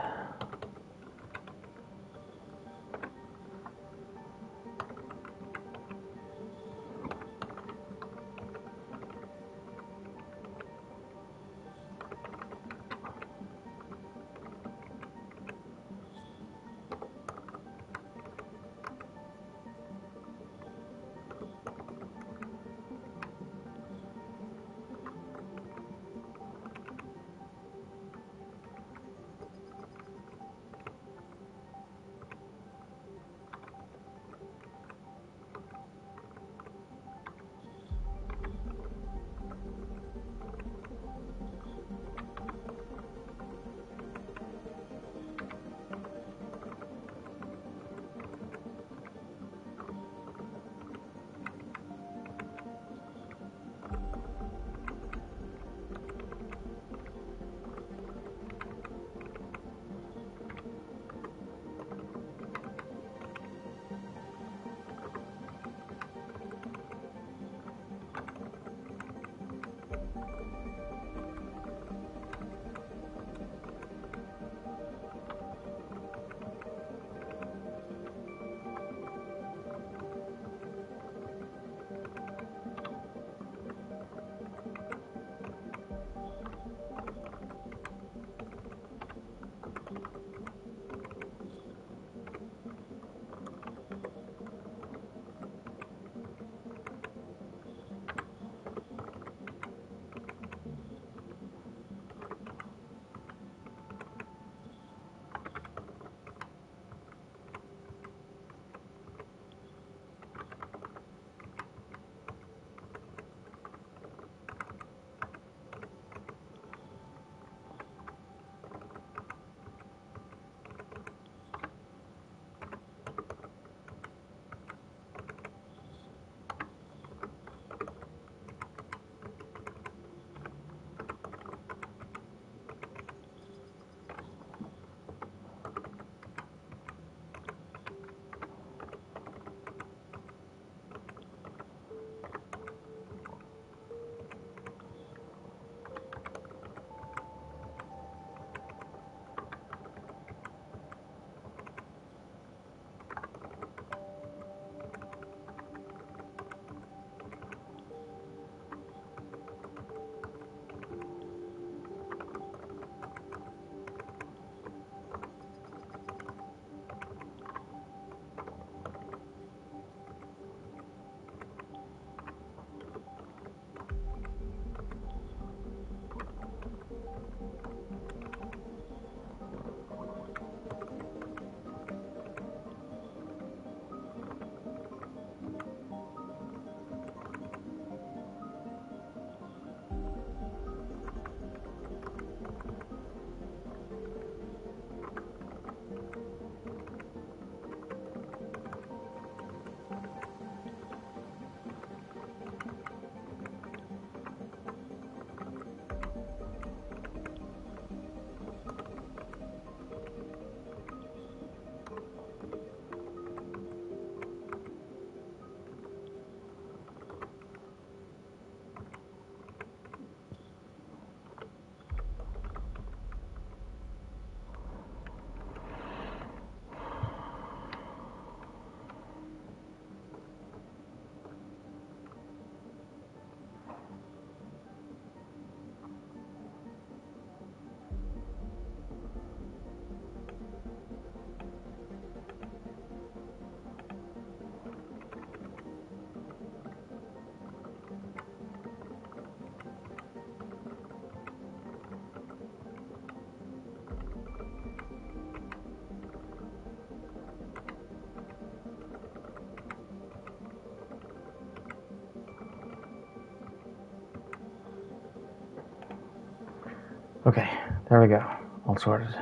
Okay, there we go. All sorted.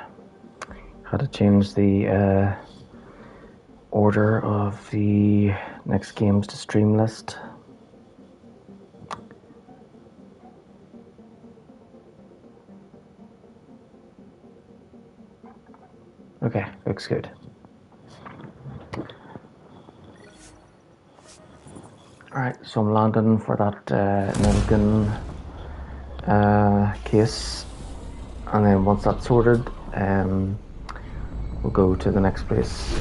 Had to change the order of the next games to stream list. Okay, looks good. Alright, so I'm landing for that Nelken case, and then once that's sorted, we'll go to the next place.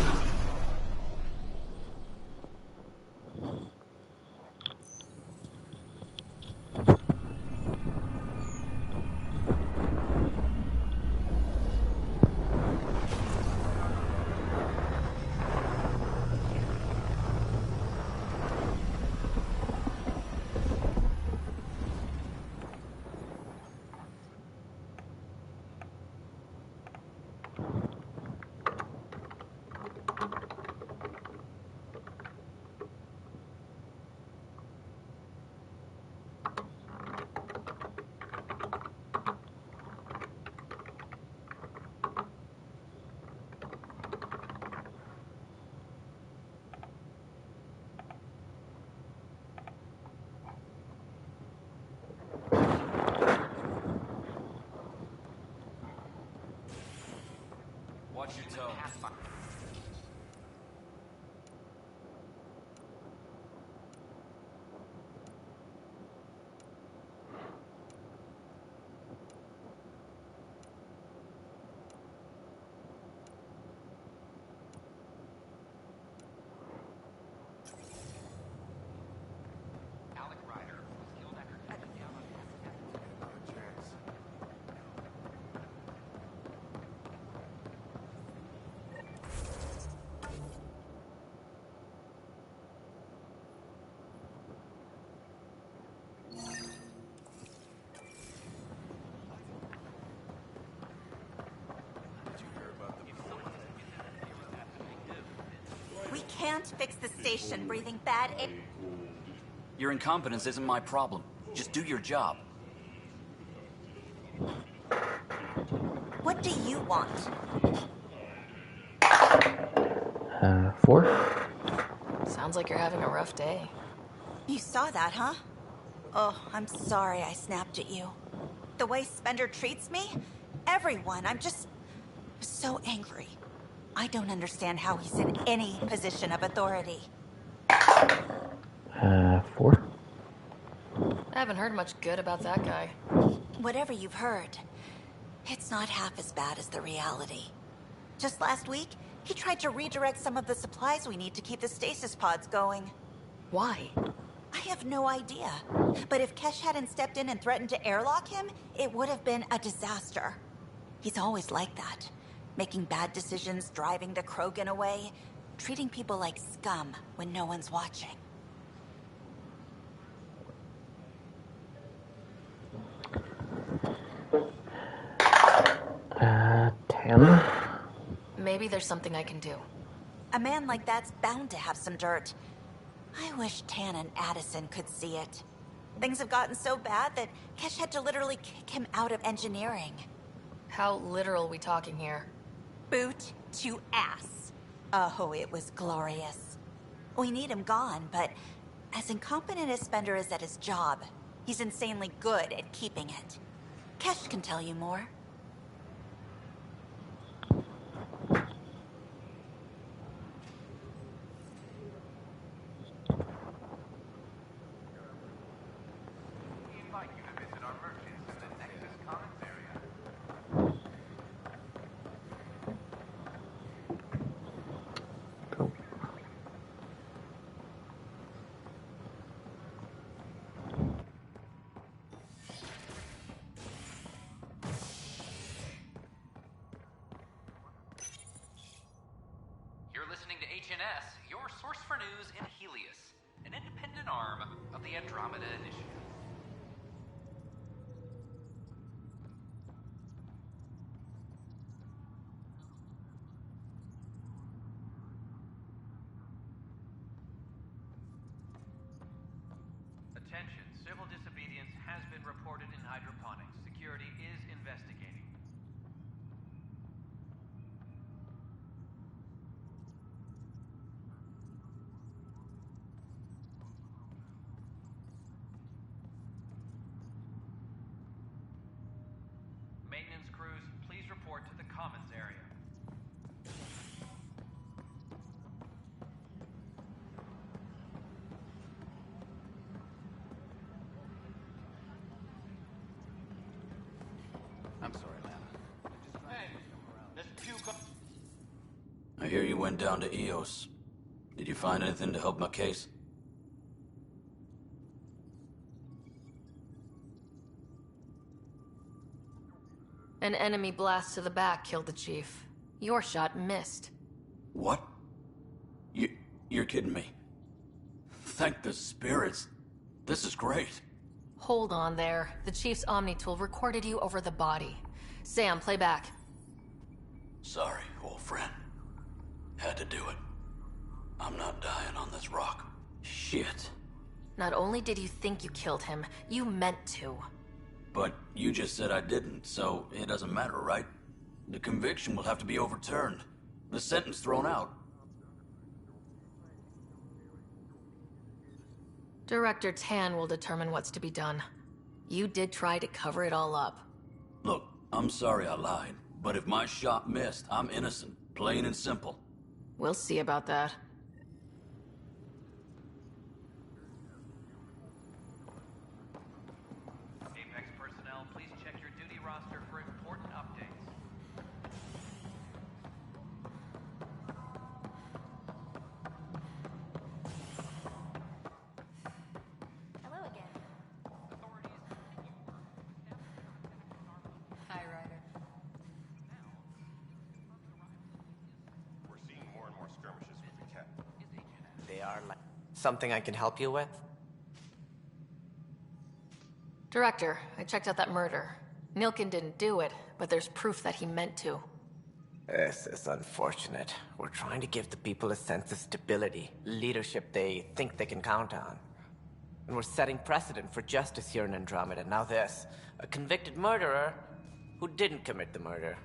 Watch your tone. We can't fix the station breathing bad air. Your incompetence isn't my problem. Just do your job. What do you want? 4? Sounds like you're having a rough day. You saw that, huh? Oh, I'm sorry I snapped at you. The way Spender treats me? Everyone, I'm just so angry. I don't understand how he's in any position of authority. 4? I haven't heard much good about that guy. Whatever you've heard, it's not half as bad as the reality. Just last week, he tried to redirect some of the supplies we need to keep the stasis pods going. Why? I have no idea. But if Kesh hadn't stepped in and threatened to airlock him, it would have been a disaster. He's always like that. Making bad decisions, driving the Krogan away, treating people like scum when no one's watching. 10? Maybe there's something I can do. A man like that's bound to have some dirt. I wish Tan and Addison could see it. Things have gotten so bad that Kesh had to literally kick him out of engineering. How literal we talking here? Boot to ass. Oh, it was glorious. We need him gone, but as incompetent as Spender is at his job, he's insanely good at keeping it. Kesh can tell you more. You're listening to HNS, your source for news in Helios, an independent arm of the Andromeda Initiative. Attention, civil disobedience has been reported in hydroponics. Security is investigating. escort to the commons area. I'm sorry, Lana. Hey, there's two I hear you went down to EOS. Did you find anything to help my case? An enemy blast to the back killed the chief. Your shot missed. What? You're kidding me. Thank the spirits. This is great. Hold on there. The chief's Omni tool recorded you over the body. Sam, play back. Sorry, old friend. Had to do it. I'm not dying on this rock. Shit. Not only did you think you killed him, you meant to. But you just said I didn't, so it doesn't matter, right? The conviction will have to be overturned. The sentence thrown out. Director Tan will determine what's to be done. You did try to cover it all up. Look, I'm sorry I lied, but if my shot missed, I'm innocent. Plain and simple. We'll see about that. Apex personnel, please check your duty roster for important updates. Hello again. Hi, Ryder. We're seeing more and more skirmishes with the cat. They are like... Something I can help you with? Director, I checked out that murder. Nilkin didn't do it, but there's proof that he meant to. This is unfortunate. We're trying to give the people a sense of stability, leadership they think they can count on. And we're setting precedent for justice here in Andromeda. Now this, a convicted murderer who didn't commit the murder.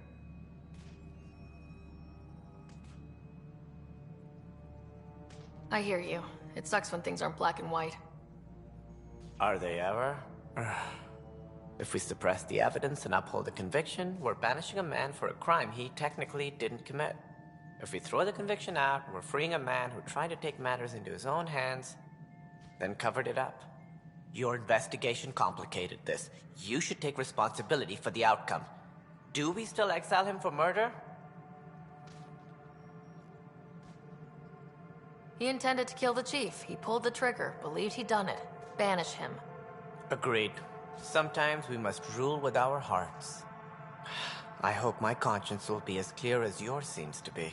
I hear you. It sucks when things aren't black and white. Are they ever? If we suppress the evidence and uphold the conviction, we're banishing a man for a crime he technically didn't commit. If we throw the conviction out, we're freeing a man who tried to take matters into his own hands, then covered it up. Your investigation complicated this. You should take responsibility for the outcome. Do we still exile him for murder? He intended to kill the chief. He pulled the trigger, believed he'd done it. Banish him. Agreed. Sometimes we must rule with our hearts. I hope my conscience will be as clear as yours seems to be.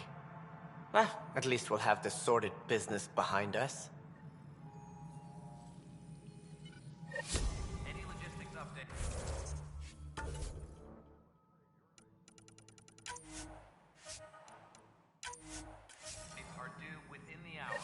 Well, at least we'll have this sordid business behind us. Any logistics update? These are due within the hour.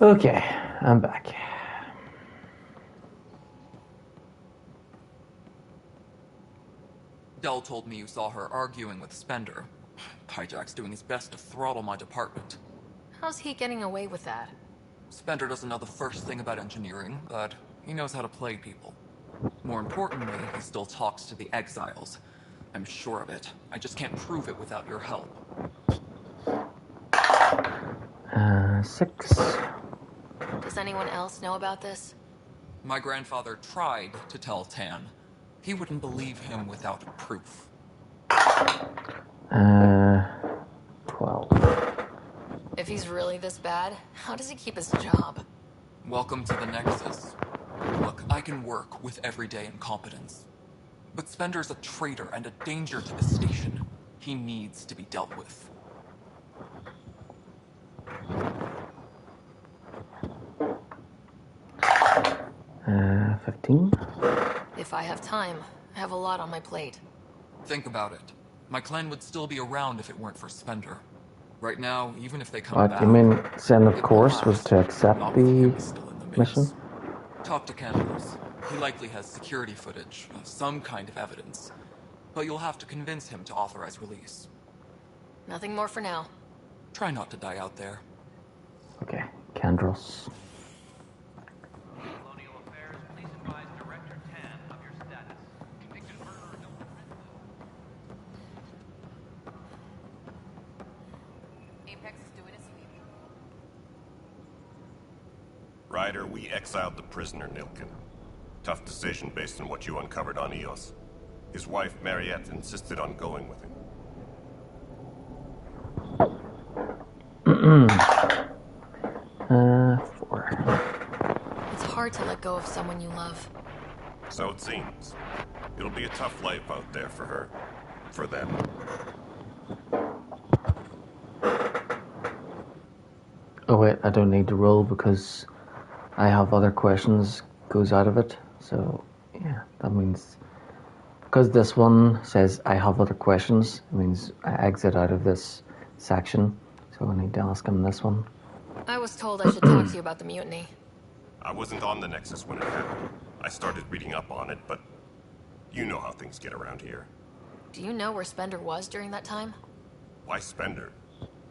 Okay, I'm back. Dell told me you saw her arguing with Spender. Hijack's doing his best to throttle my department. How's he getting away with that? Spender doesn't know the first thing about engineering, but he knows how to play people. More importantly, he still talks to the exiles. I'm sure of it. I just can't prove it without your help. 6. Does anyone else know about this? My grandfather tried to tell Tan. He wouldn't believe him without proof. 12. If he's really this bad, how does he keep his job? Welcome to the Nexus. Look, I can work with everyday incompetence. But Spender's a traitor and a danger to the station. He needs to be dealt with. Uh, 15. If I have time, I have a lot on my plate. Think about it. My clan would still be around if it weren't for Spender. Right now, even if they come What, back... you mean send of course was to accept the mission? Talk to Candros. He likely has security footage, some kind of evidence. But you'll have to convince him to authorize release. Nothing more for now. Try not to die out there. Okay, Candros. Colonial Affairs, please advise Director Tan of your status. Convicted murderer Milton Apex is doing a sweep. Ryder, we exiled the prisoner Nilkin. Tough decision based on what you uncovered on Eos. His wife, Mariette, insisted on going with him. 4. It's hard to let go of someone you love. So it seems. It'll be a tough life out there for her. For them. Oh wait, I don't need to roll because I have other questions goes out of it. So yeah, that means because this one says I have other questions, it means I exit out of this section. So I need to ask him this one. I was told I should talk to you about the mutiny. I wasn't on the Nexus when it happened. I started reading up on it, but you know how things get around here. Do you know where Spender was during that time? Why Spender?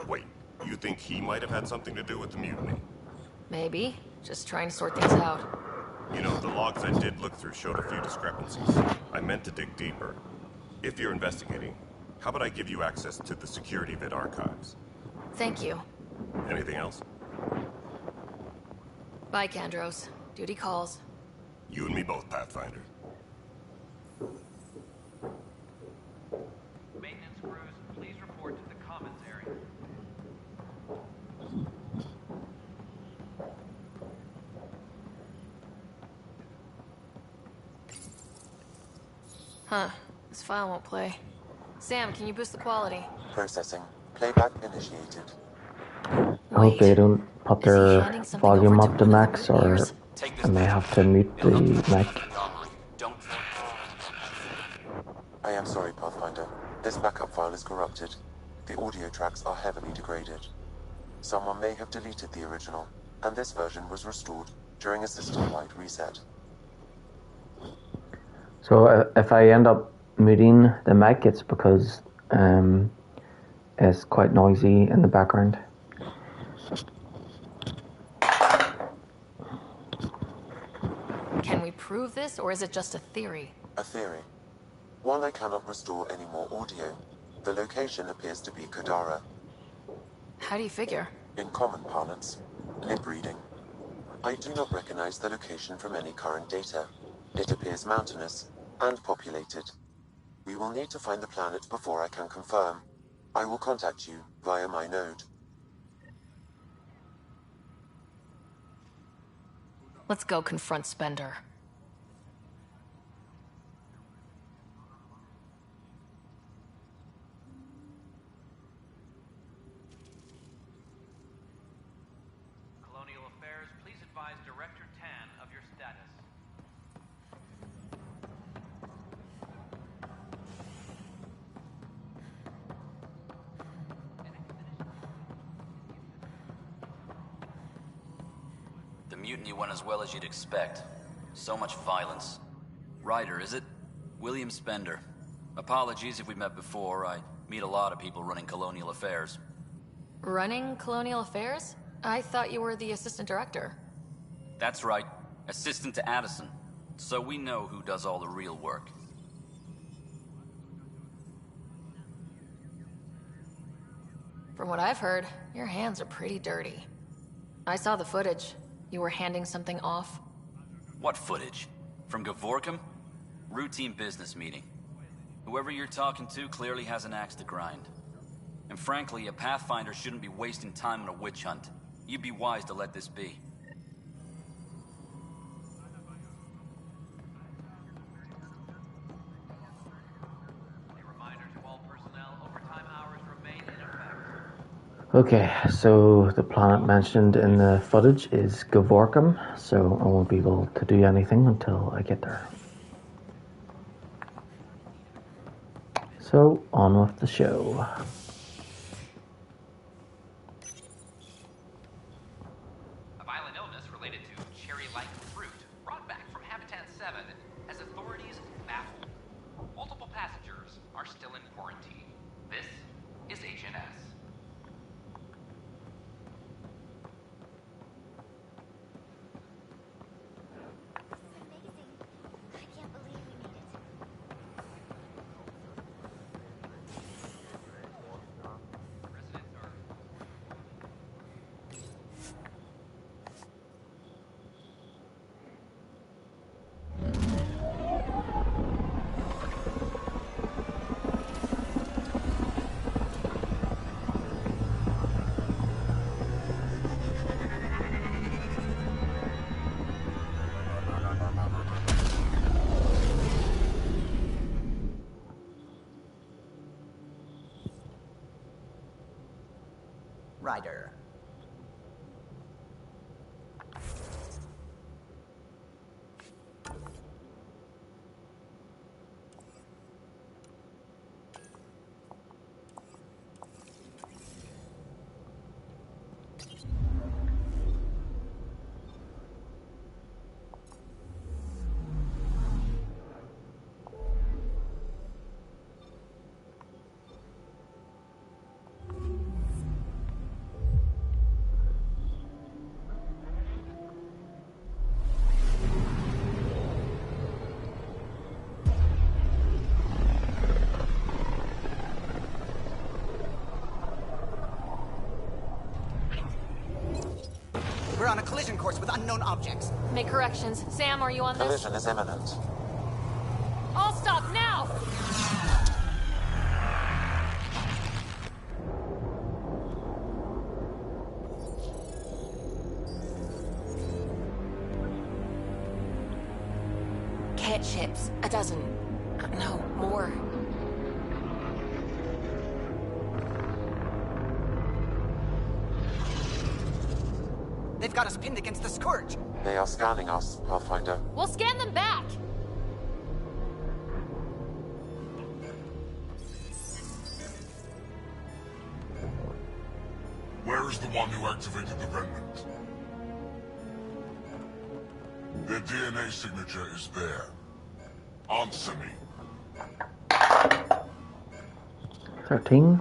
Wait, you think he might have had something to do with the mutiny? Maybe. Just trying to sort things out. You know, the logs I did look through showed a few discrepancies. I meant to dig deeper. If you're investigating, how about I give you access to the security vid archives? Thank you. Anything else? Bye, Candros. Duty calls. You and me both, Pathfinder. Maintenance crews, please report to the commons area. Huh. This file won't play. Sam, can you boost the quality? Processing. Playback initiated. I hope they don't put their volume up to max, or I may have to mute the mic. I am sorry, Pathfinder. This backup file is corrupted. The audio tracks are heavily degraded. Someone may have deleted the original, and this version was restored during a system-wide reset. So if I end up muting the mic, it's because it's quite noisy in the background. Can we prove this, or is it just a theory? A theory. While I cannot restore any more audio, the location appears to be Kadara. How do you figure? In common parlance, lip reading. I do not recognize the location from any current data. It appears mountainous and populated. We will need to find the planet before I can confirm. I will contact you via my node. Let's go confront Spender. Colonial Affairs, please advise Director Tan of your status. mutiny went as well as you'd expect. So much violence. Ryder, is it? William Spender. Apologies if we met before. I meet a lot of people running colonial affairs. Running Colonial Affairs? I thought you were the assistant director. That's right. Assistant to Addison. So we know who does all the real work. From what I've heard, your hands are pretty dirty. I saw the footage. You were handing something off. What footage? From Gavorkum? Routine business meeting. Whoever you're talking to clearly has an axe to grind. And frankly, a Pathfinder shouldn't be wasting time on a witch hunt. You'd be wise to let this be. Okay, so the planet mentioned in the footage is Gavorkum, so I won't be able to do anything until I get there. So, on with the show. A violent illness related to cherry-like fruit brought back from Habitat 7 has authorities baffled. Multiple passengers are still in quarantine. This is HNS. Ryder. We're on a collision course with unknown objects. Make corrections. Sam, are you on this? Collision is imminent. All stop now! Cat ships. A dozen. No, more. They've got us pinned against the Scourge. They are scanning us, Pathfinder. We'll scan them back! Where is the one who activated the remnant? Their DNA signature is there. Answer me. 13.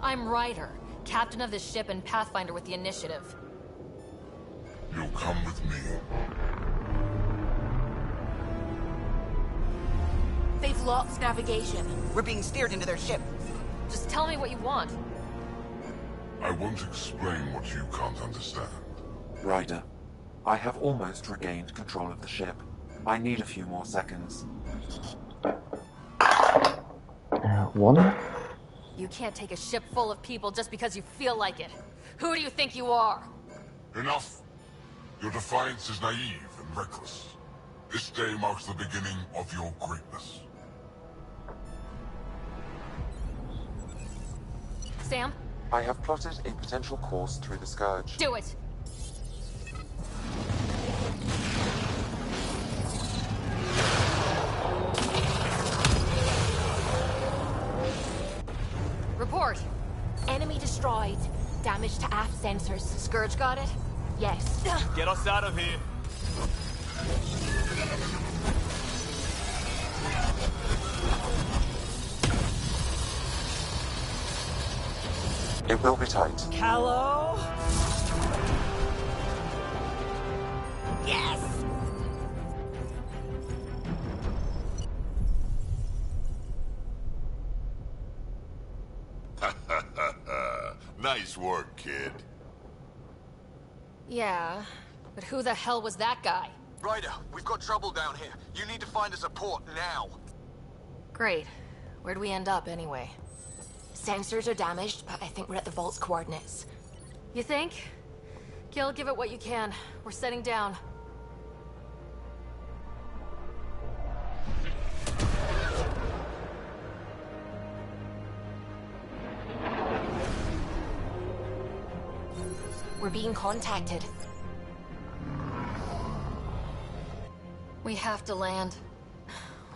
I'm Ryder, captain of this ship and Pathfinder with the initiative. You'll come with me. They've lost navigation. We're being steered into their ship. Just tell me what you want. I won't explain what you can't understand. Ryder, I have almost regained control of the ship. I need a few more seconds. 1. You can't take a ship full of people just because you feel like it. Who do you think you are? Enough! Your defiance is naive and reckless. This day marks the beginning of your greatness. Sam? I have plotted a potential course through the Scourge. Do it! Report. Enemy destroyed. Damage to aft sensors. Scourge got it? Yes. Get us out of here. It will be tight. Callow? Yes! Nice work, kid. Yeah, but who the hell was that guy? Ryder, we've got trouble down here. You need to find us a port now. Great. Where'd we end up, anyway? Sensors are damaged, but I think we're at the vault's coordinates. You think? Gil, give it what you can. We're setting down. We're being contacted. We have to land.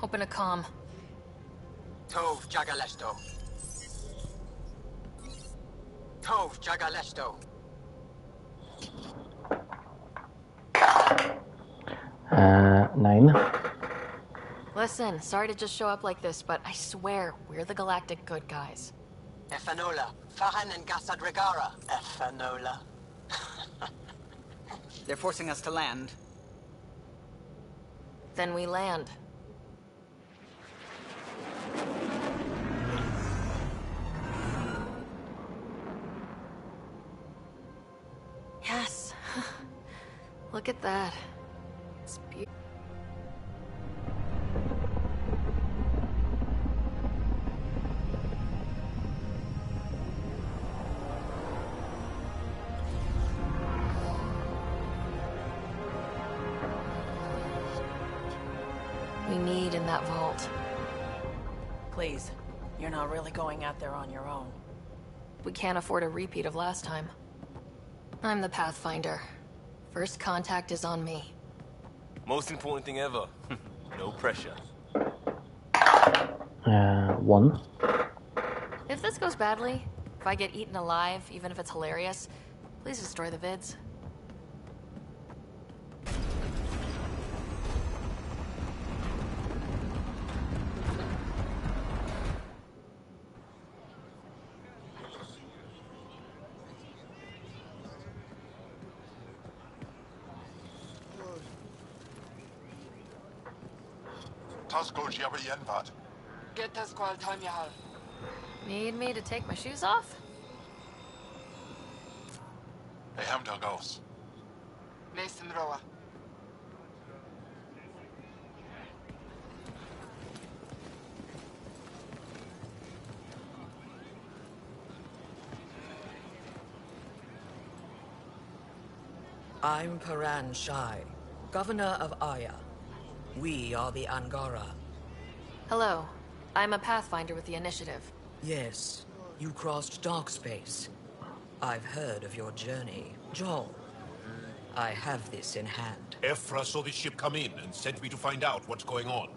Open a comm. Tov Jagalesto. Tov Jagalesto. 9. Listen, sorry to just show up like this, but I swear, we're the galactic good guys. Efanola. Fahan and Gasadregara. Efanola. They're forcing us to land. Then we land. Yes. Look at that. It's beautiful. We need in that vault. Please, you're not really going out there on your own. We can't afford a repeat of last time. I'm the Pathfinder. First contact is on me. Most important thing ever. No pressure. 1. If this goes badly, if I get eaten alive, even if it's hilarious, please destroy the vids. Need me to take my shoes off? I'm Paran Shai, Governor of Aya. We are the Angara. Hello. I'm a Pathfinder with the Initiative. Yes, you crossed dark space. I've heard of your journey. Joel, I have this in hand. Ephra saw the ship come in and sent me to find out what's going on.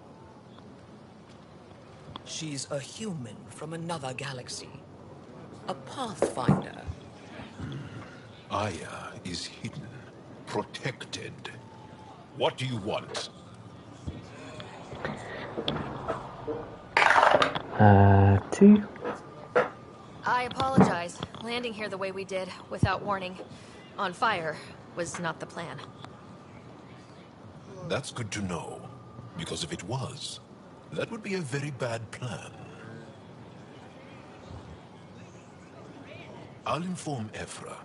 She's a human from another galaxy. A Pathfinder. Aya is hidden, protected. What do you want? 2. I apologize. Landing here the way we did, without warning, on fire, was not the plan. That's good to know, because if it was, that would be a very bad plan. I'll inform Ephra.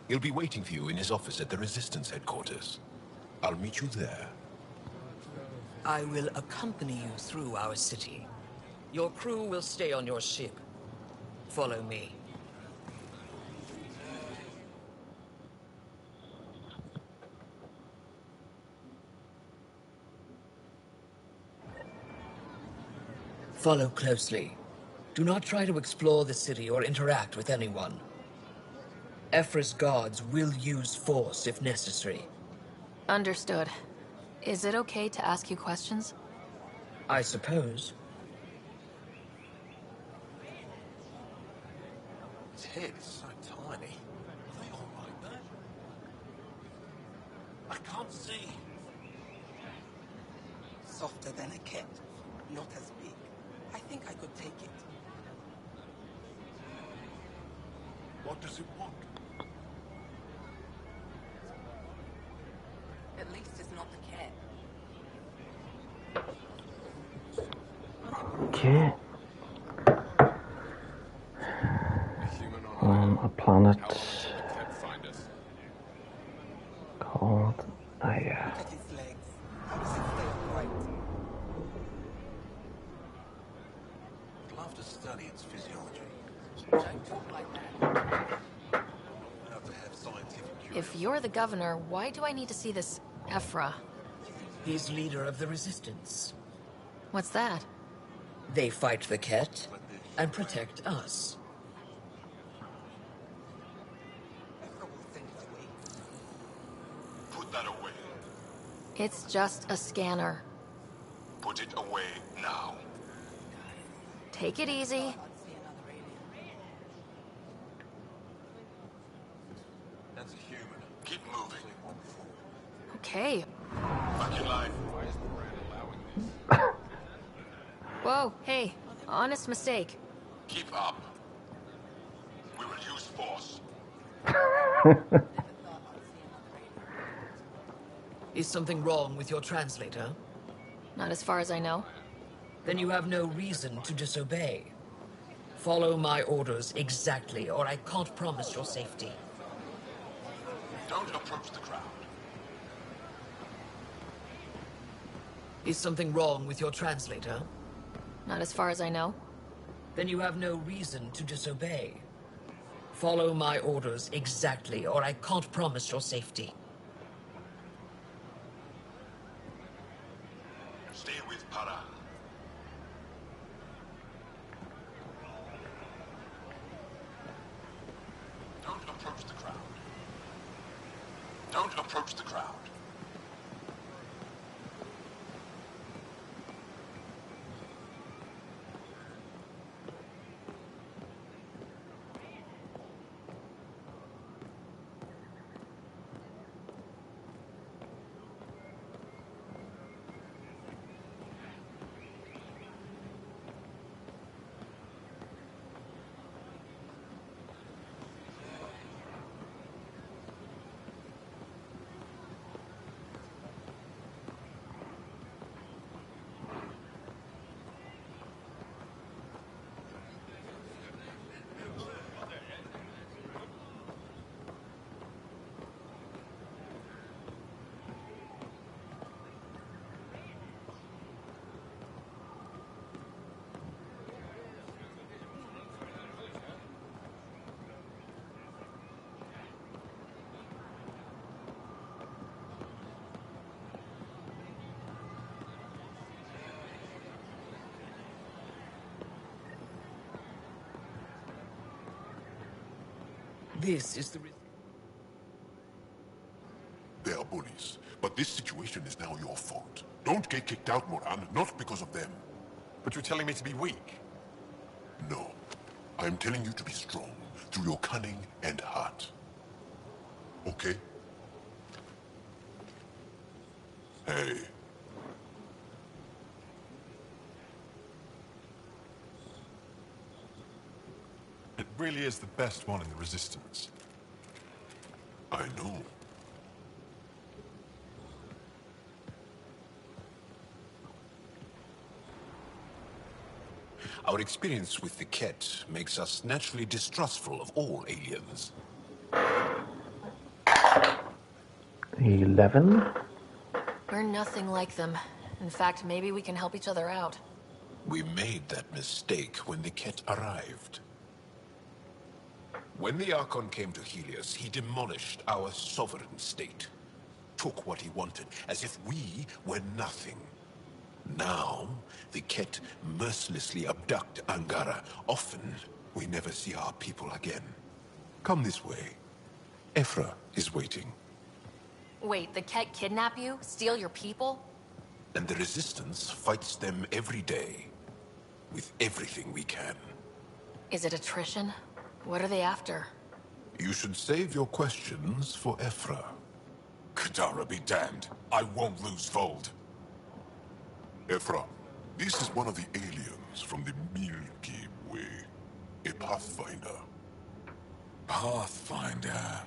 He'll be waiting for you in his office at the Resistance headquarters. I'll meet you there. I will accompany you through our city. Your crew will stay on your ship. Follow me. Follow closely. Do not try to explore the city or interact with anyone. Ephra's guards will use force if necessary. Understood. Is it okay to ask you questions? I suppose. His head is so tiny. Are they all like that? me. Softer than a cat, not as big. I think I could take it. What does it want? At least it's not the cat. Okay. On a planet called Aya. Look at his legs. How does it stay upright? I'd love to study its physiology. Don't talk like that. Enough to have scientific If you're the governor, why do I need to see this Ephra? He's leader of the resistance. What's that? They fight the Ket and protect us. Put that away. It's just a scanner. Put it away now. Take it easy. That's a human. Keep moving. Okay. Back in line. Whoa, hey, honest mistake. Keep up. We will use force. Is something wrong with your translator? Not as far as I know. Then you have no reason to disobey. Follow my orders exactly, or I can't promise your safety. Don't approach the crowd. Is something wrong with your translator? Not as far as I know. Then you have no reason to disobey. Follow my orders exactly, or I can't promise your safety. Stay with Paran. Don't approach the crowd. Don't approach the crowd. This is the... They are bullies, but this situation is now your fault. Don't get kicked out, Moran, not because of them. But you're telling me to be weak? No. I'm telling you to be strong, through your cunning and heart. Okay? Hey. It really is the best one in the Resistance. I know. Our experience with the Ket makes us naturally distrustful of all aliens. 11? We're nothing like them. In fact, maybe we can help each other out. We made that mistake when the Ket arrived. When the Archon came to Helios, he demolished our sovereign state. Took what he wanted, as if we were nothing. Now, the Ket mercilessly abduct Angara. Often, we never see our people again. Come this way. Ephra is waiting. Wait, the Ket kidnap you? Steal your people? And the Resistance fights them every day. With everything we can. Is it attrition? What are they after? You should save your questions for Ephra. Kadara be damned. I won't lose Vold. Ephra, this is one of the aliens from the Milky Way. A Pathfinder. Pathfinder.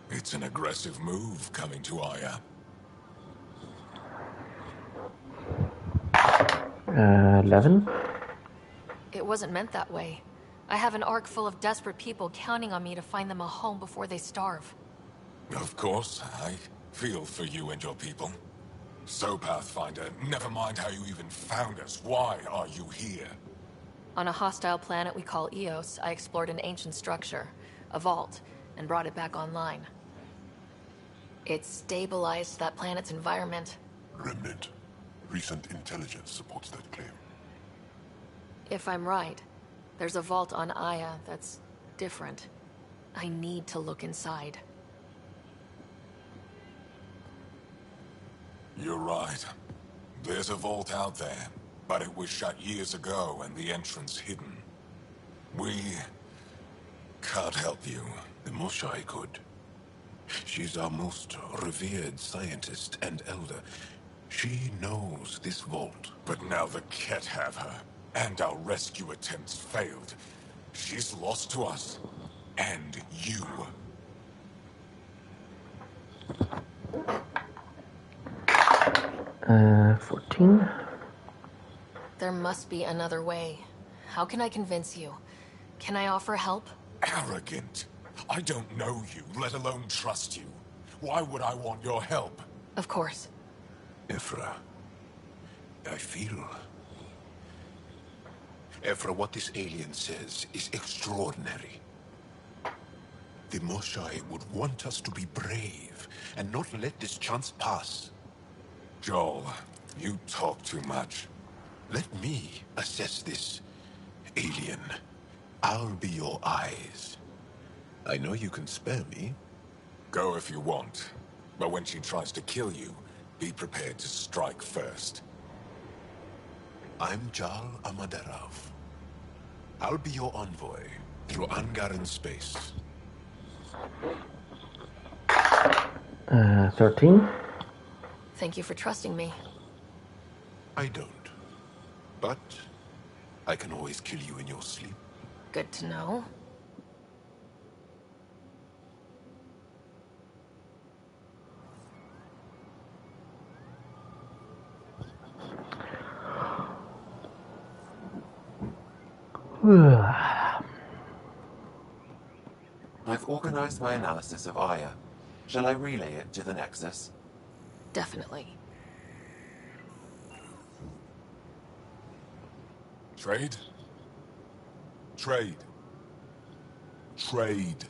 It's an aggressive move coming to Aya. 11. It wasn't meant that way. I have an ark full of desperate people counting on me to find them a home before they starve. Of course, I feel for you and your people. So, Pathfinder, never mind how you even found us. Why are you here? On a hostile planet we call Eos, I explored an ancient structure, a vault, and brought it back online. It stabilized that planet's environment. Remnant. Recent intelligence supports that claim. If I'm right, there's a vault on Aya that's different. I need to look inside. You're right. There's a vault out there, but it was shut years ago and the entrance hidden. We can't help you. The Moshai could. She's our most revered scientist and elder. She knows this vault. But now the Ket have her, and our rescue attempts failed. She's lost to us, and you. 14. There must be another way. How can I convince you? Can I offer help? Arrogant. I don't know you, let alone trust you. Why would I want your help? Of course. Ephra, I feel... Ephra, what this alien says is extraordinary. The Moshai would want us to be brave and not let this chance pass. Joel, you talk too much. Let me assess this. Alien, I'll be your eyes. I know you can spare me. Go if you want. But when she tries to kill you, be prepared to strike first. I'm Jal Amaderov. I'll be your envoy through Angaran space. 13. Thank you for trusting me. I don't. But I can always kill you in your sleep. Good to know. I've organized my analysis of Aya. Shall I relay it to the Nexus? Definitely. Trade? Trade. Trade.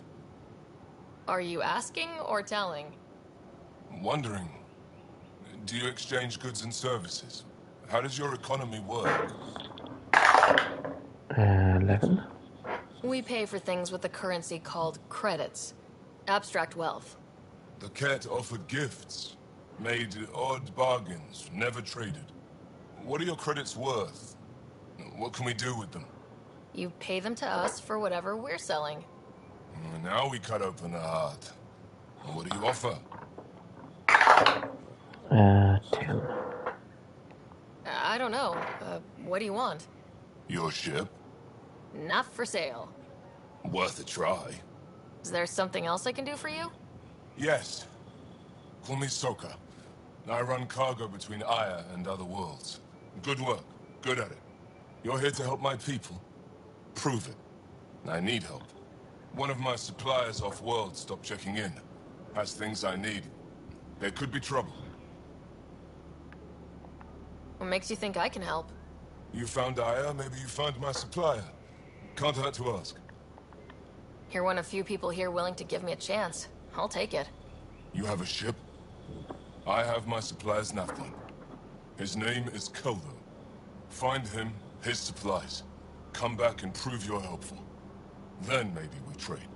Are you asking or telling? Wondering, do you exchange goods and services? How does your economy work? 11. We pay for things with a currency called credits. Abstract wealth. The Ket offered gifts, made odd bargains, never traded. What are your credits worth? What can we do with them? You pay them to us for whatever we're selling. Now we cut open the heart. What do you offer? 10. I don't know. What do you want? Your ship? Not for sale. Worth a try. Is there something else I can do for you? Yes. Call me Soka. I run cargo between Aya and other worlds. Good work. Good at it. You're here to help my people. Prove it. I need help. One of my suppliers off-world stopped checking in. Has things I need. There could be trouble. What makes you think I can help? You found Aya, maybe you found my supplier. Can't hurt to ask. You're one of few people here willing to give me a chance. I'll take it. You have a ship? I have my supplier's napkin. His name is Koldo. Find him, his supplies. Come back and prove you're helpful. Then maybe we trade.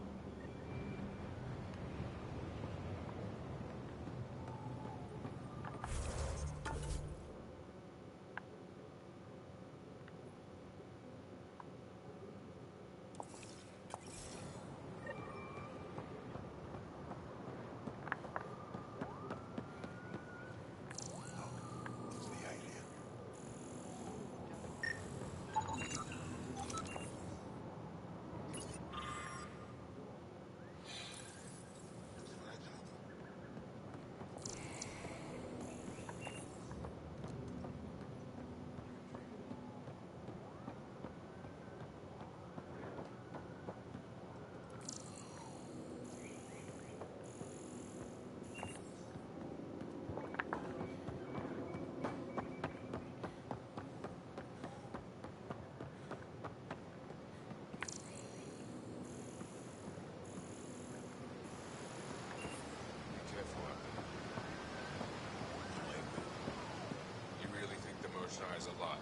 is alive.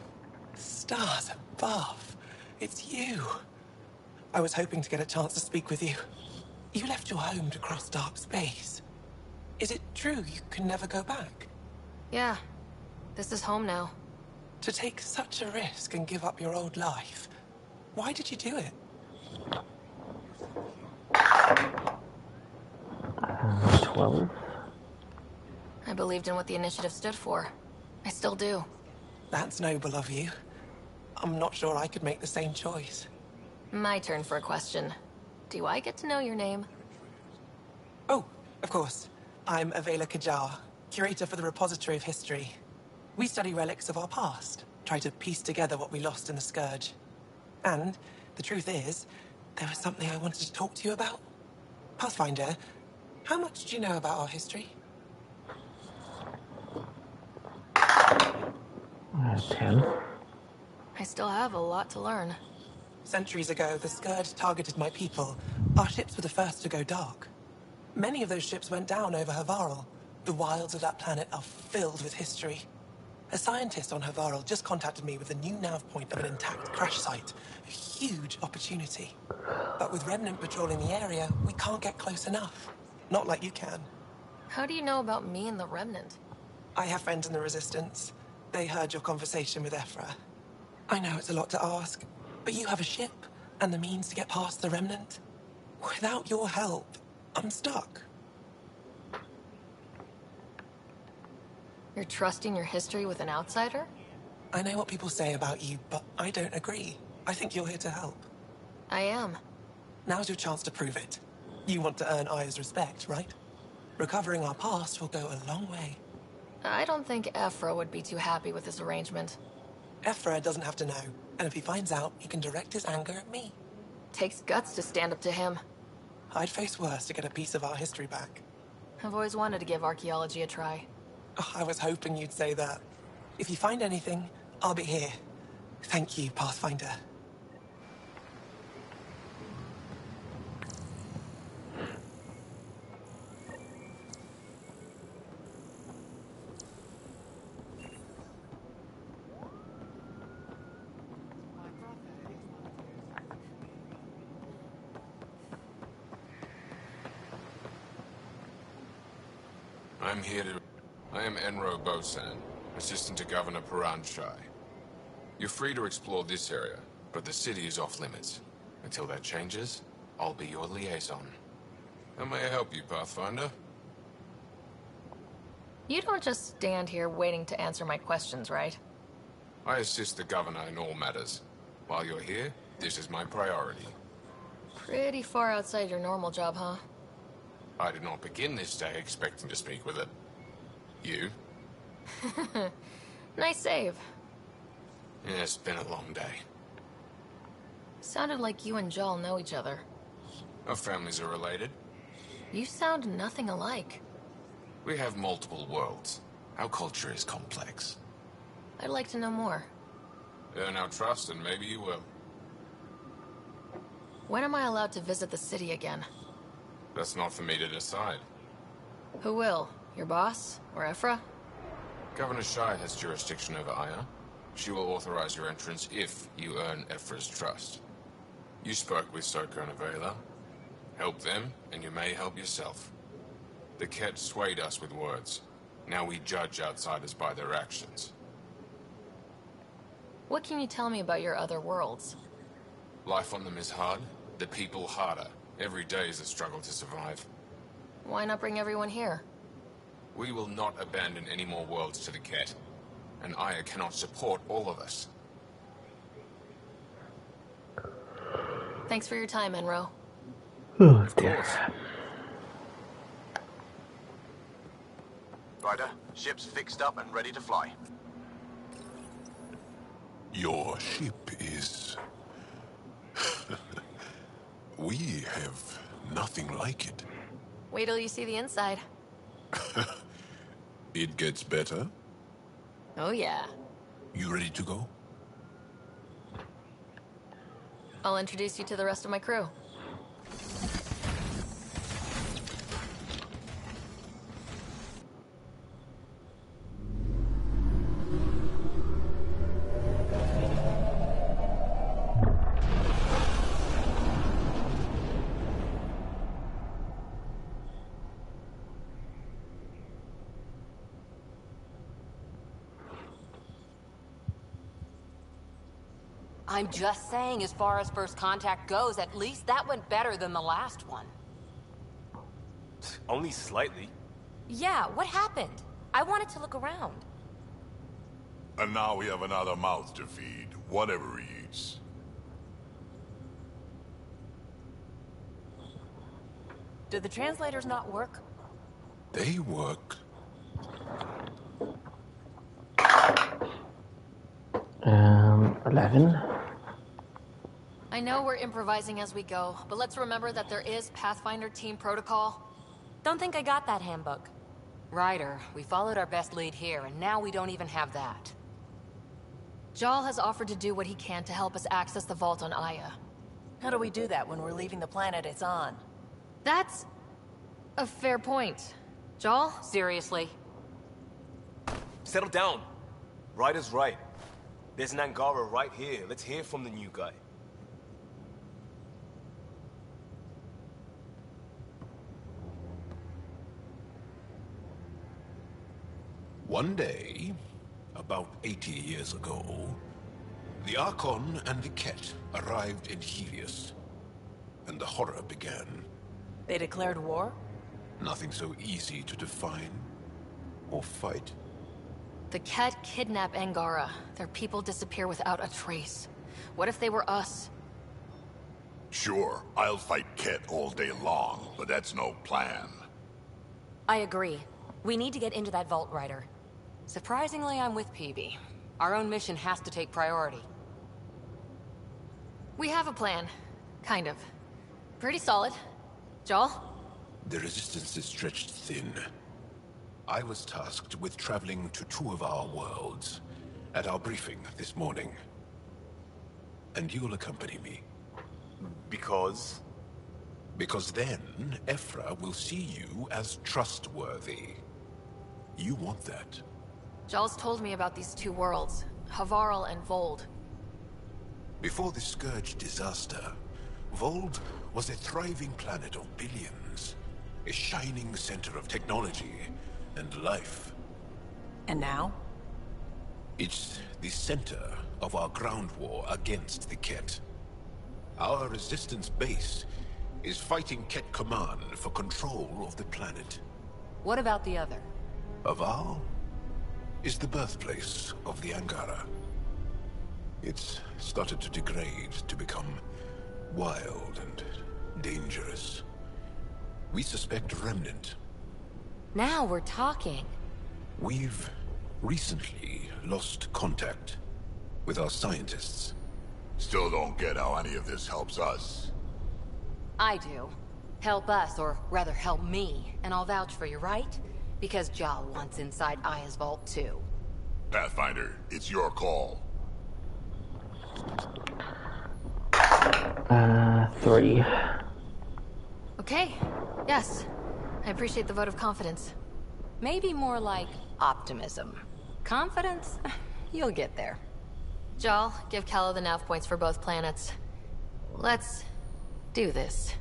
Stars above. It's you. I was hoping to get a chance to speak with you. You left your home to cross dark space. Is it true you can never go back? Yeah. This is home now. To take such a risk and give up your old life, why did you do it? 12. I believed in what the initiative stood for. I still do. That's noble of you. I'm not sure I could make the same choice. My turn for a question. Do I get to know your name? Oh, of course. I'm Avela Kajar, curator for the Repository of History. We study relics of our past, try to piece together what we lost in the Scourge. And the truth is, there was something I wanted to talk to you about. Pathfinder, how much do you know about our history? 10. I still have a lot to learn. Centuries ago, the Scourge targeted my people. Our ships were the first to go dark. Many of those ships went down over Havarl. The wilds of that planet are filled with history. A scientist on Havarl just contacted me with a new nav point of an intact crash site. A huge opportunity. But with Remnant patrolling the area, we can't get close enough. Not like you can. How do you know about me and the Remnant? I have friends in the Resistance. They heard your conversation with Ephra. I know it's a lot to ask, but you have a ship and the means to get past the Remnant. Without your help, I'm stuck. You're trusting your history with an outsider? I know what people say about you, but I don't agree. I think you're here to help. I am. Now's your chance to prove it. You want to earn Aya's respect, right? Recovering our past will go a long way. I don't think Ephra would be too happy with this arrangement. Ephra doesn't have to know, and if he finds out, he can direct his anger at me. Takes guts to stand up to him. I'd face worse to get a piece of our history back. I've always wanted to give archaeology a try. Oh, I was hoping you'd say that. If you find anything, I'll be here. Thank you, Pathfinder. I am Enro Bosan, assistant to Governor Paran Shai. You're free to explore this area, but the city is off limits. Until that changes, I'll be your liaison. How may I help you, Pathfinder? You don't just stand here waiting to answer my questions, right? I assist the governor in all matters. While you're here, this is my priority. Pretty far outside your normal job, huh? I did not begin this day expecting to speak with it. You? Nice save. Yeah, it's been a long day. Sounded like you and Jal know each other. Our families are related. You sound nothing alike. We have multiple worlds. Our culture is complex. I'd like to know more. Earn our trust and maybe you will. When am I allowed to visit the city again? That's not for me to decide. Who will? Your boss? Or Ephra? Governor Shai has jurisdiction over Aya. She will authorize your entrance if you earn Ephra's trust. You spoke with Soko and Avela. Help them, and you may help yourself. The Ket swayed us with words. Now we judge outsiders by their actions. What can you tell me about your other worlds? Life on them is hard, the people harder. Every day is a struggle to survive. Why not bring everyone here? We will not abandon any more worlds to the Ket. And Aya cannot support all of us. Thanks for your time, Enro. Oh, of course. Ryder, ship's fixed up and ready to fly. Your ship is... We have nothing like it. Wait till you see the inside. It gets better? Oh yeah. You ready to go? I'll introduce you to the rest of my crew. I'm just saying, as far as first contact goes, at least that went better than the last one. Only slightly. Yeah, what happened? I wanted to look around. And now we have another mouth to feed, whatever he eats. Do the translators not work? They work. 11. I know we're improvising as we go, but let's remember that there is Pathfinder team protocol. Don't think I got that handbook. Ryder, we followed our best lead here, and now we don't even have that. Jal has offered to do what he can to help us access the vault on Aya. How do we do that when we're leaving the planet it's on? That's a fair point. Jal? Seriously? Settle down. Ryder's right. There's an Angara right here. Let's hear from the new guy. One day, about 80 years ago, the Archon and the Ket arrived in Helios, and the horror began. They declared war? Nothing so easy to define or fight. The Ket kidnap Angara. Their people disappear without a trace. What if they were us? Sure, I'll fight Ket all day long, but that's no plan. I agree. We need to get into that vault, Ryder. Surprisingly, I'm with PB. Our own mission has to take priority. We have a plan. Kind of. Pretty solid. Jal? The resistance is stretched thin. I was tasked with traveling to 2 of our worlds at our briefing this morning. And you'll accompany me. Because? Because then, Ephra will see you as trustworthy. You want that. Jal's told me about these 2 worlds, Havarl and Vold. Before the Scourge disaster, Vold was a thriving planet of billions. A shining center of technology and life. And now? It's the center of our ground war against the Ket. Our resistance base is fighting Ket Command for control of the planet. What about the other? Havarl is the birthplace of the Angara. It's started to degrade, to become wild and dangerous. We suspect Remnant. Now we're talking. We've recently lost contact with our scientists. Still don't get how any of this helps us. I do. Help us, or rather help me, and I'll vouch for you, right? Because Jal wants inside Aya's vault too. Pathfinder, it's your call. 3. Okay. Yes. I appreciate the vote of confidence. Maybe more like optimism. Confidence? You'll get there. Jal, give Callow the nav points for both planets. Let's do this.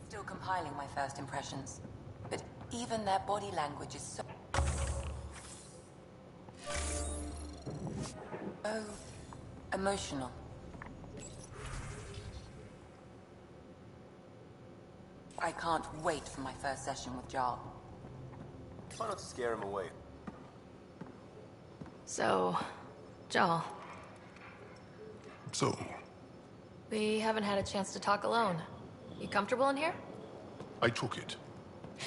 Still compiling my first impressions, but even their body language is so... Oh, emotional. I can't wait for my first session with Jarl. Try not to scare him away. So, Jal. So? We haven't had a chance to talk alone. You comfortable in here? I took it.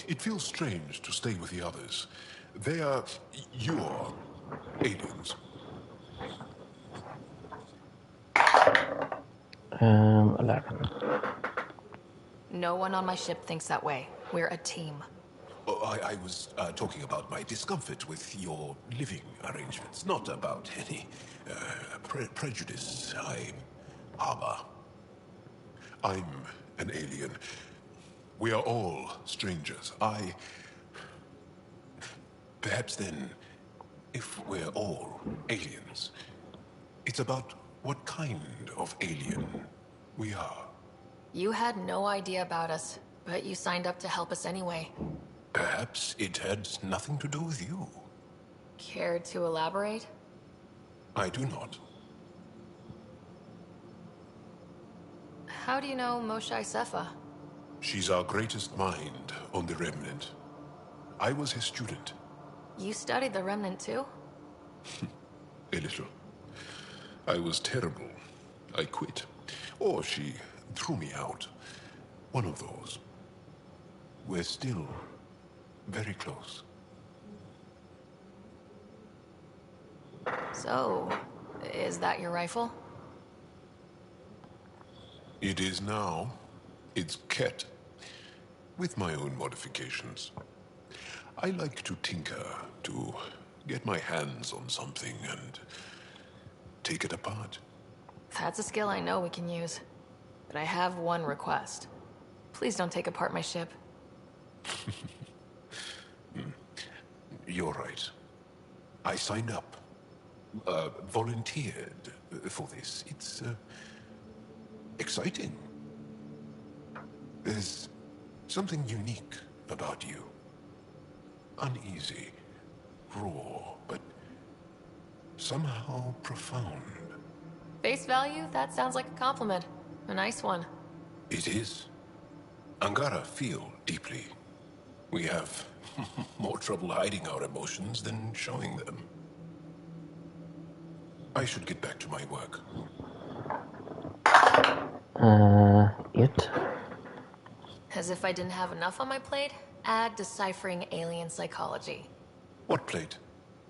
It feels strange to stay with the others. They are your aliens. 11. No one on my ship thinks that way. We're a team. Oh, I was talking about my discomfort with your living arrangements, not about any prejudice I harbor. I'm an alien. We are all strangers. Perhaps then, if we're all aliens, it's about what kind of alien we are. You had no idea about us, but you signed up to help us anyway. Perhaps it had nothing to do with you. Care to elaborate? I do not. How do you know Moshae Sefa? She's our greatest mind on the Remnant. I was his student. You studied the Remnant too? A little. I was terrible. I quit. Or she threw me out. One of those. We're still very close. So, is that your rifle? It is now. It's Ket. With my own modifications. I like to tinker, to get my hands on something and take it apart. That's a skill I know we can use. But I have one request. Please don't take apart my ship. You're right. I signed up. Volunteered for this. It's exciting. There's something unique about you. Uneasy, raw, but somehow profound. Face value? That sounds like a compliment. A nice one. It is. Angara feel deeply. We have more trouble hiding our emotions than showing them. I should get back to my work. It? As if I didn't have enough on my plate, add deciphering alien psychology. What plate?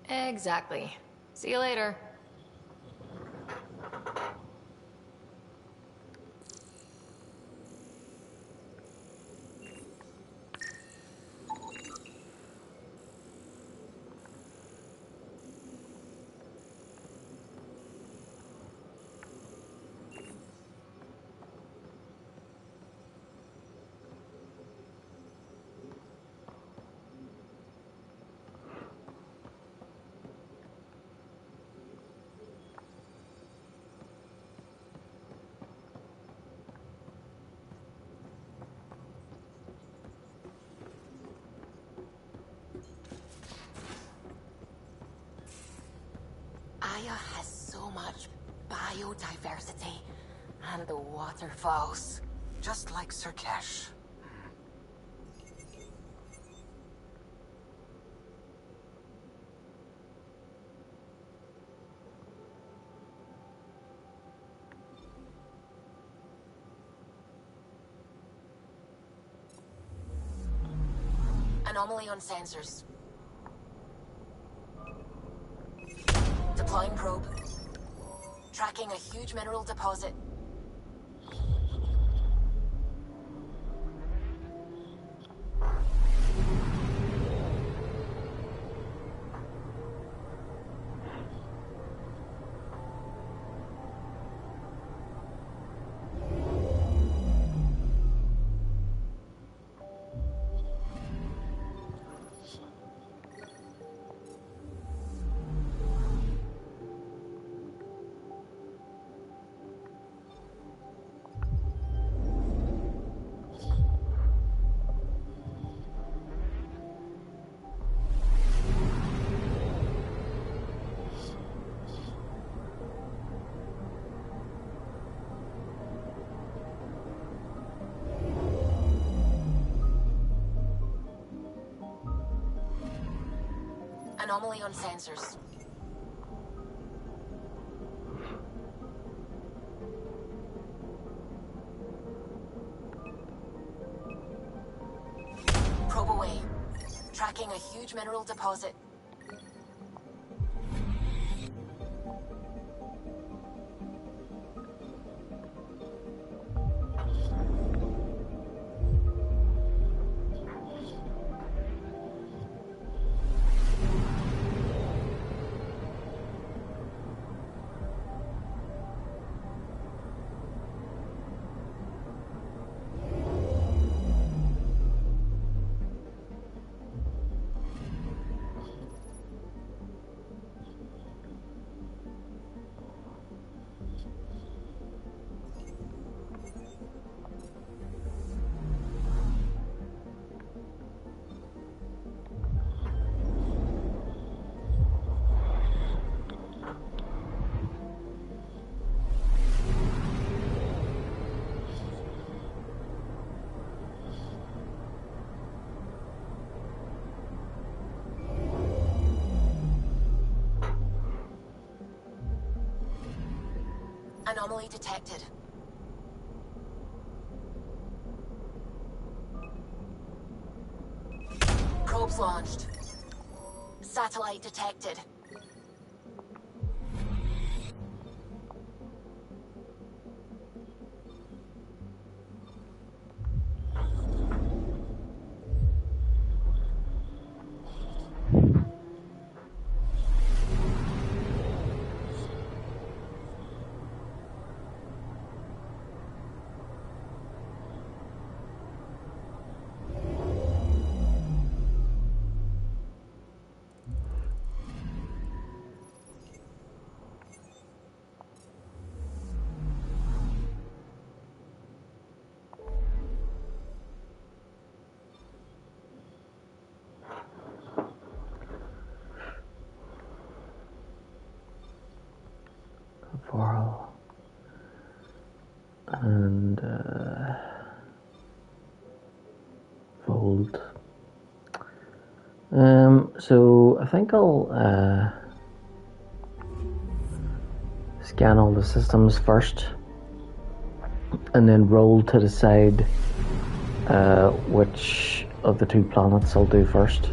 Exactly. See you later. Aya has so much biodiversity and the waterfalls. Just like Sirkesh. Anomaly on sensors. Deploying probe. Tracking a huge mineral deposit. Anomaly on sensors. Probe away. Tracking a huge mineral deposit. Anomaly detected. Probes launched. Satellite detected. Varl. And fold. So I think I'll scan all the systems first, and then roll to decide which of the two planets I'll do first.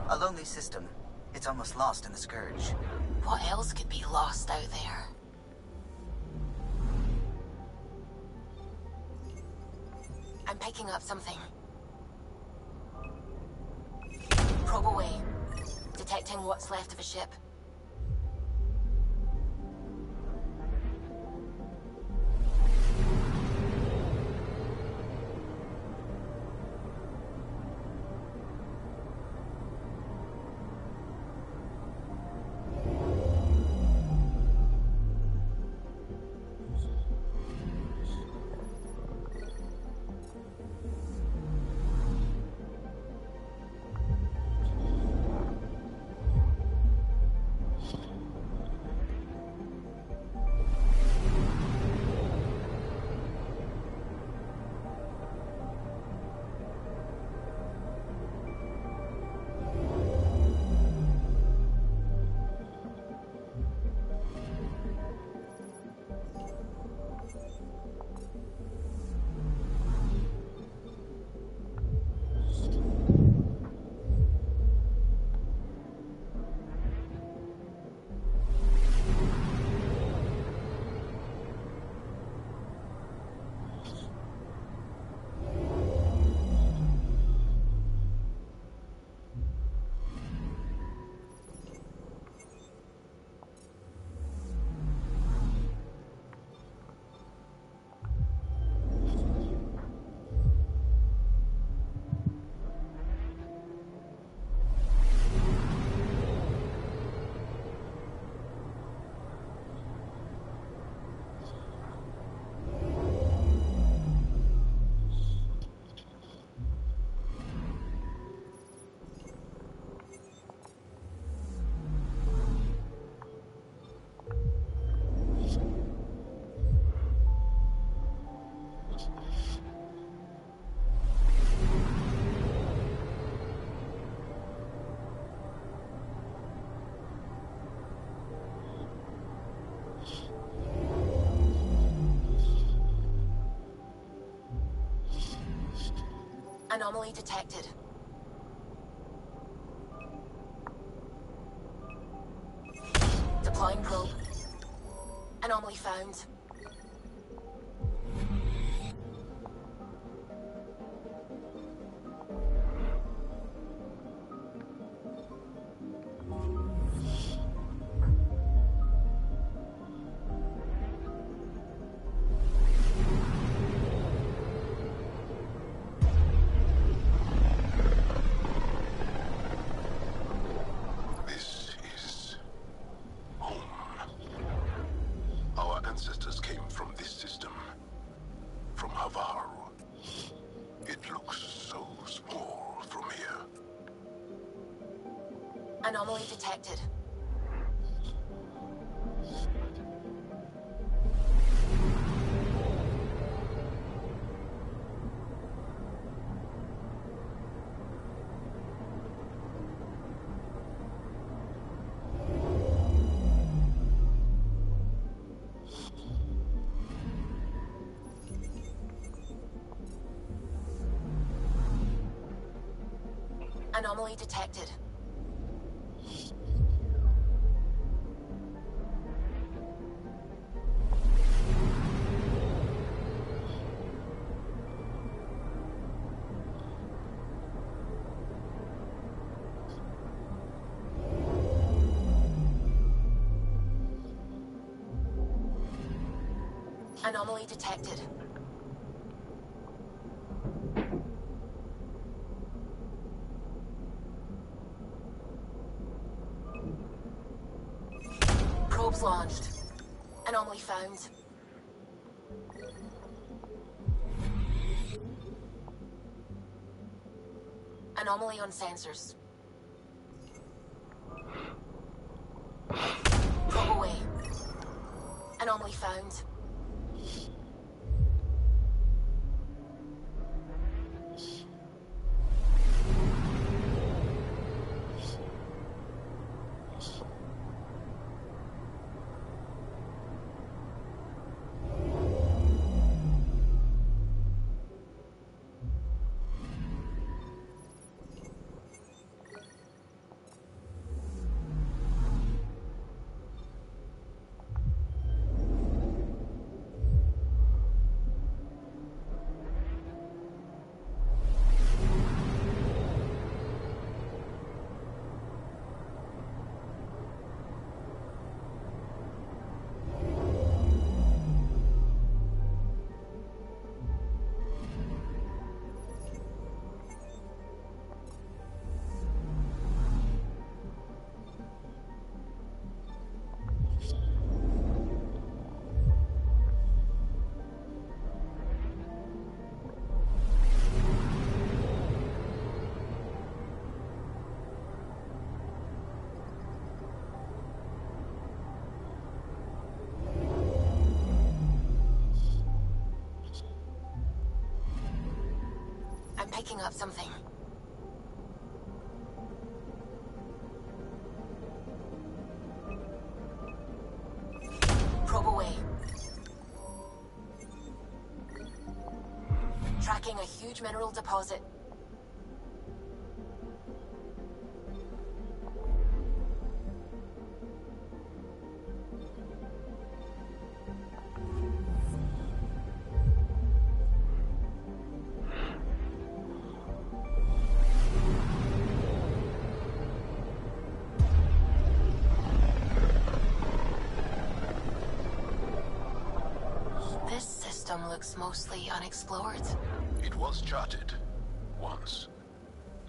A lonely system. It's almost lost in the Scourge. What else could be lost out there? I'm picking up something. Probe away. Detecting what's left of a ship. Anomaly detected. Deploying probe. Anomaly found. This is home. Our ancestors came from this system, from Havaru. It looks so small from here. Anomaly detected. Anomaly detected. Anomaly detected. Probes launched. Anomaly found. Anomaly on sensors. Probe away. Anomaly found. I'm picking up something. Probe away. Tracking a huge mineral deposit. This system looks mostly unexplored. It was charted. Once.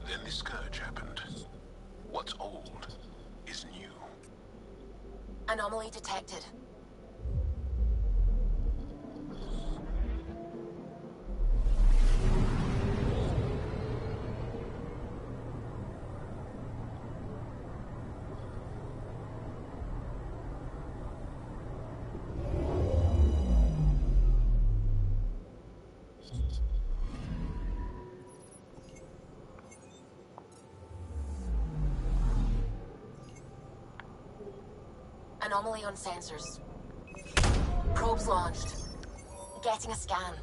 Then the Scourge happened. What's old is new. Anomaly detected. Anomaly on sensors. Probes launched. Getting a scan.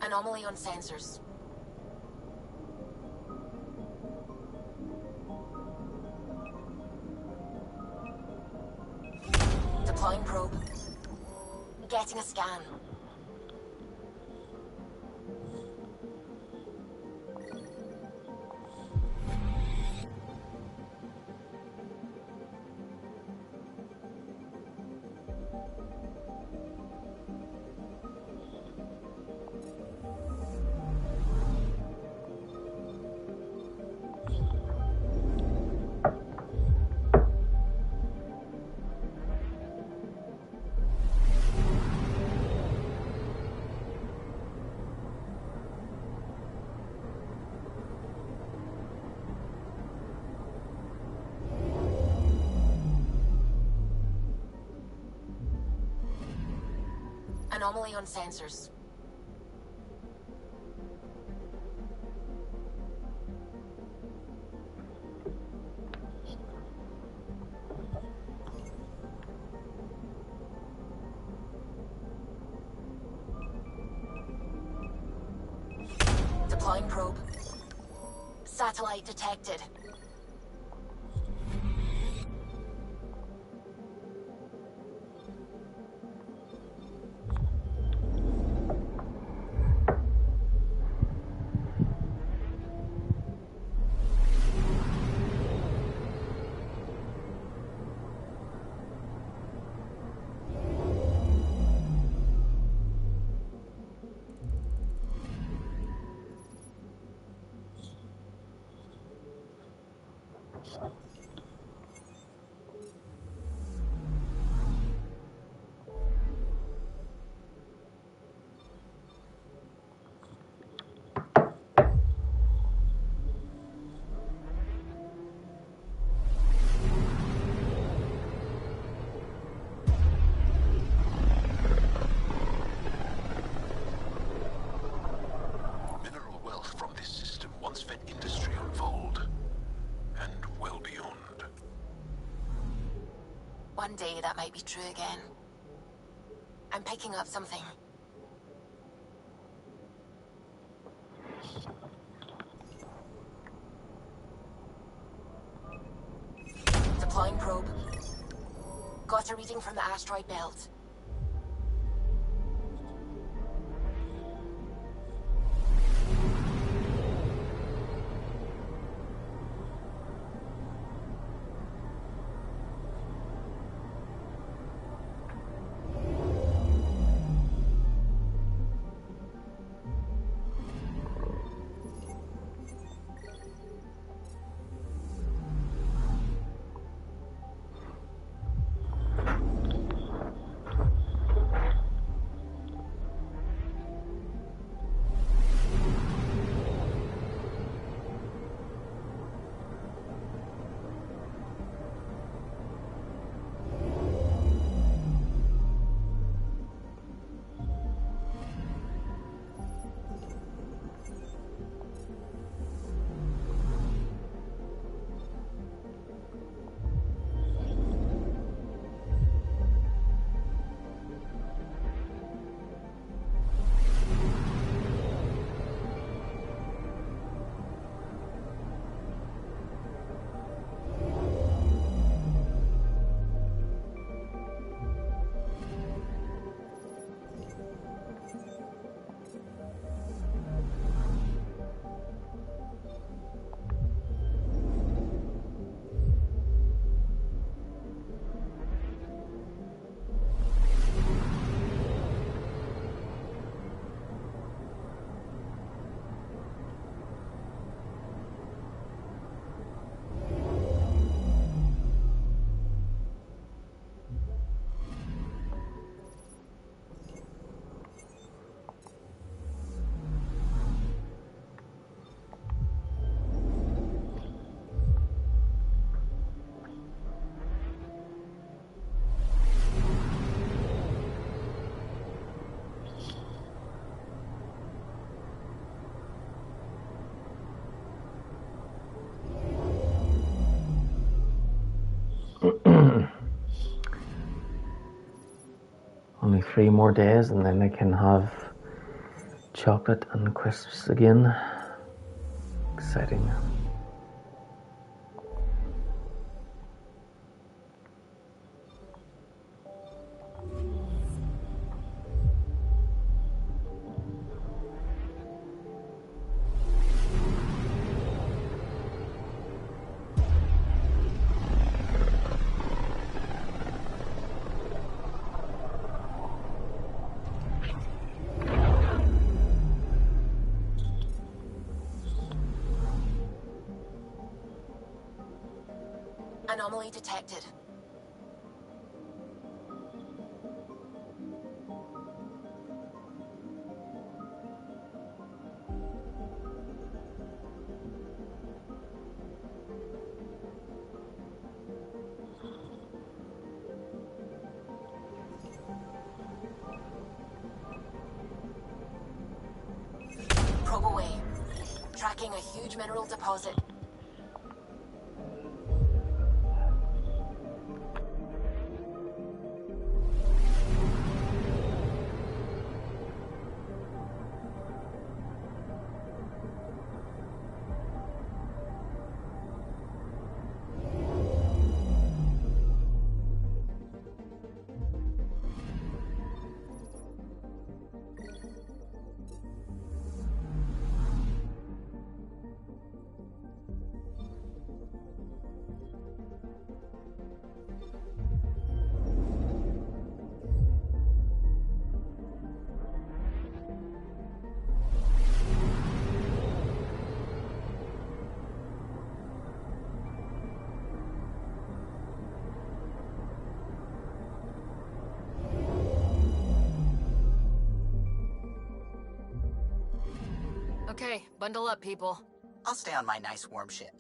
Anomaly on sensors. Deploying probe. Getting a scan. Anomaly on sensors. Deploying probe. Satellite detected. Mineral wealth from this system once fed industry on Vold, and well beyond. One day that might be true again. I'm picking up something. Deploying probe. Got a reading from the asteroid belt. Only 3 more days and then I can have chocolate and crisps again. Exciting. Anomaly detected. Marking a huge mineral deposit. Okay, bundle up, people. I'll stay on my nice warm ship.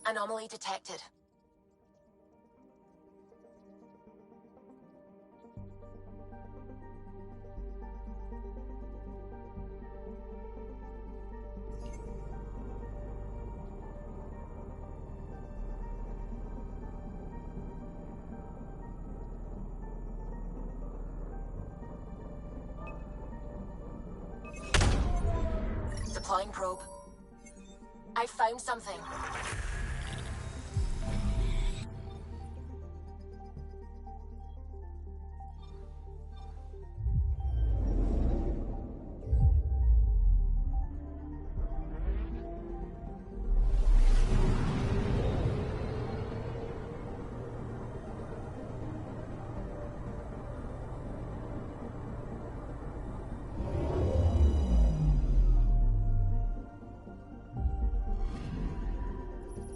Anomaly detected. Deploying probe. I found something.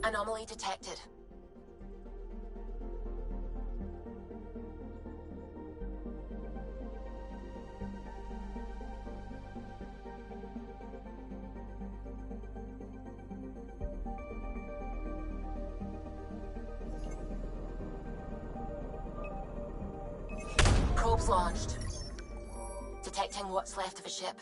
Anomaly detected. Probes launched. Detecting what's left of a ship.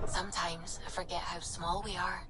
Sometimes I forget how small we are.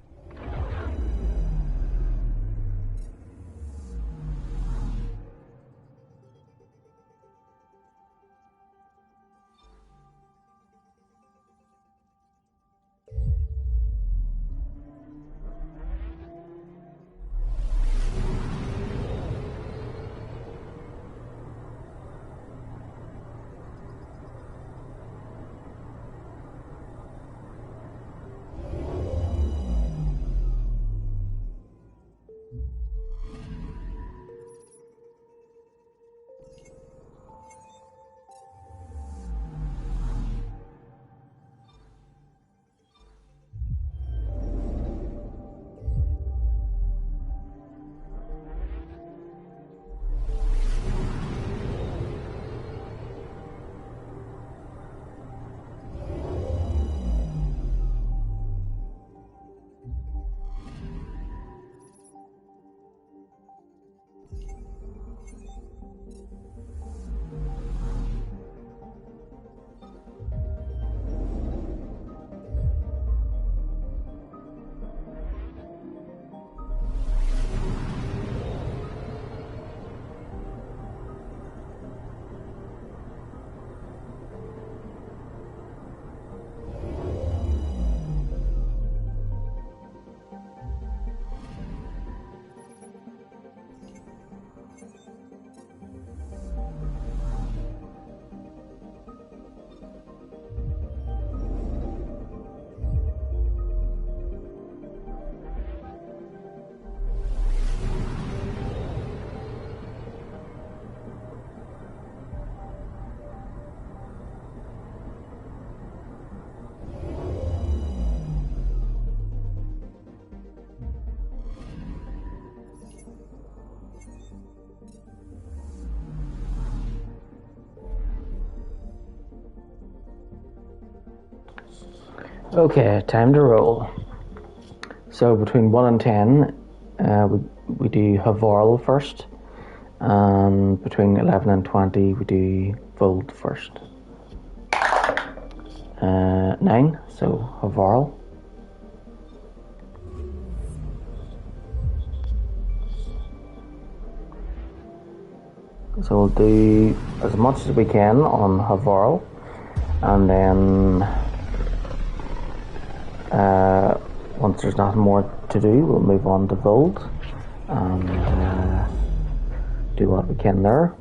Okay, time to roll. So between 1 and 10, we do Havarl first, and between 11 and 20, we do Vold first. 9, so Havarl. So we'll do as much as we can on Havarl, and then once there's nothing more to do, we'll move on to Vold and do what we can there.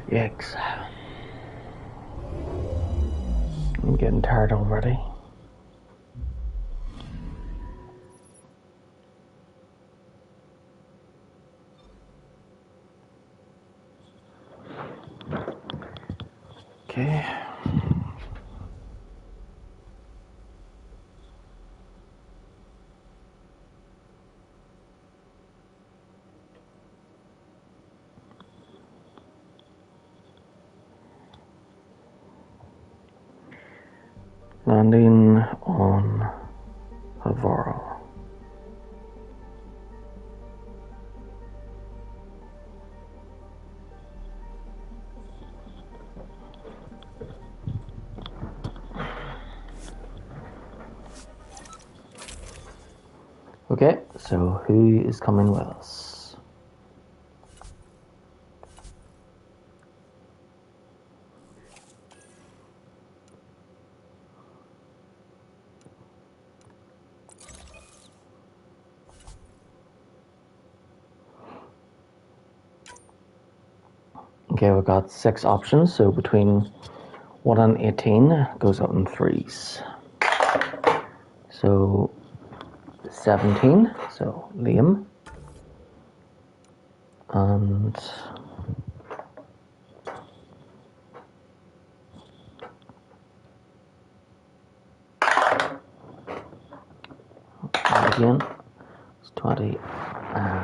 Yikes. I'm getting tired already. Okay. Landing on Havarl. Okay, so who is coming with us? Okay, we've got 6 options, so between 1 and 18 goes up in 3s. So 17, so Liam. And again, it's 20,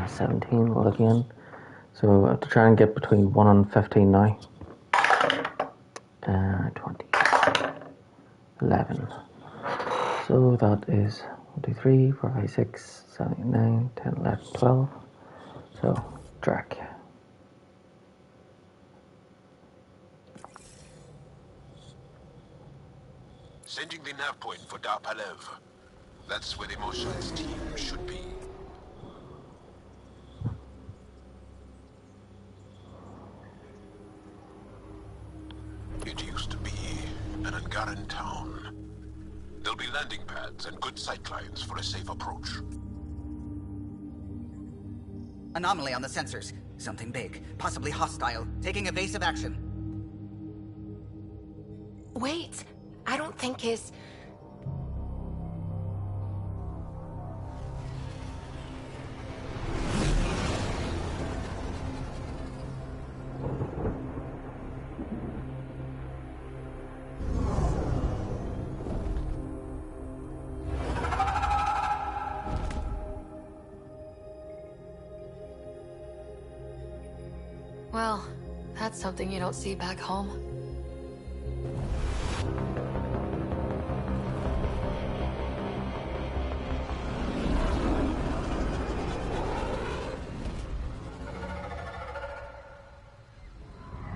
17, roll again. So I have to try and get between 1 and 15 now. 20, 11. So that is 1, 2, 3, 4, 5, 6, 7, 8, 9, 10, 11, 12. So, Drac. Sending the nav point for Dar Palev. That's where the Mosha's team should be. It used to be an Angaran town. There'll be landing pads and good sightlines for a safe approach. Anomaly on the sensors. Something big, possibly hostile, taking evasive action. Wait, I don't think his... Well, that's something you don't see back home.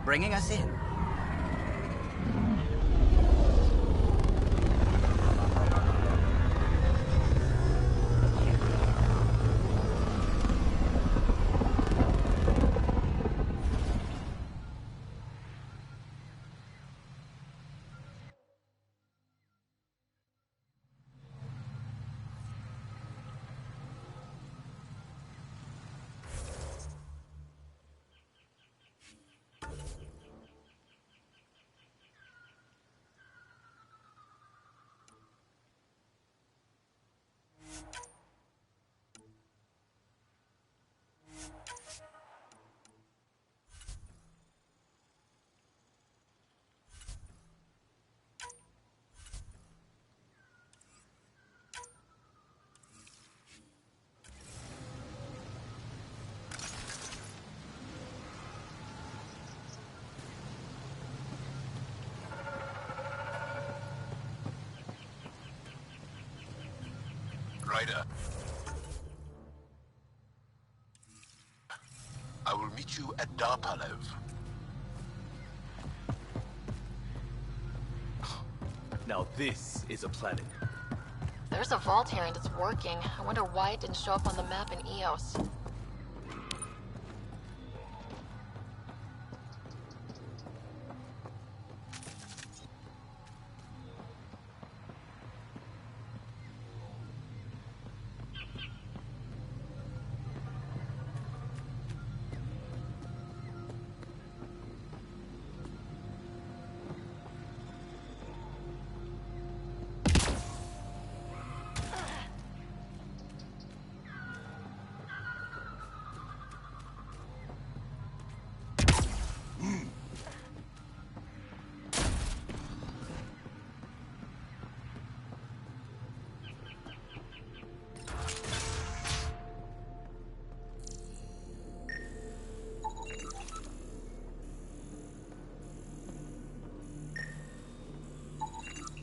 Bringing us in. Ryder. I will meet you at Darpalev. Now this is a planet. There's a vault here and it's working. I wonder why it didn't show up on the map in EOS.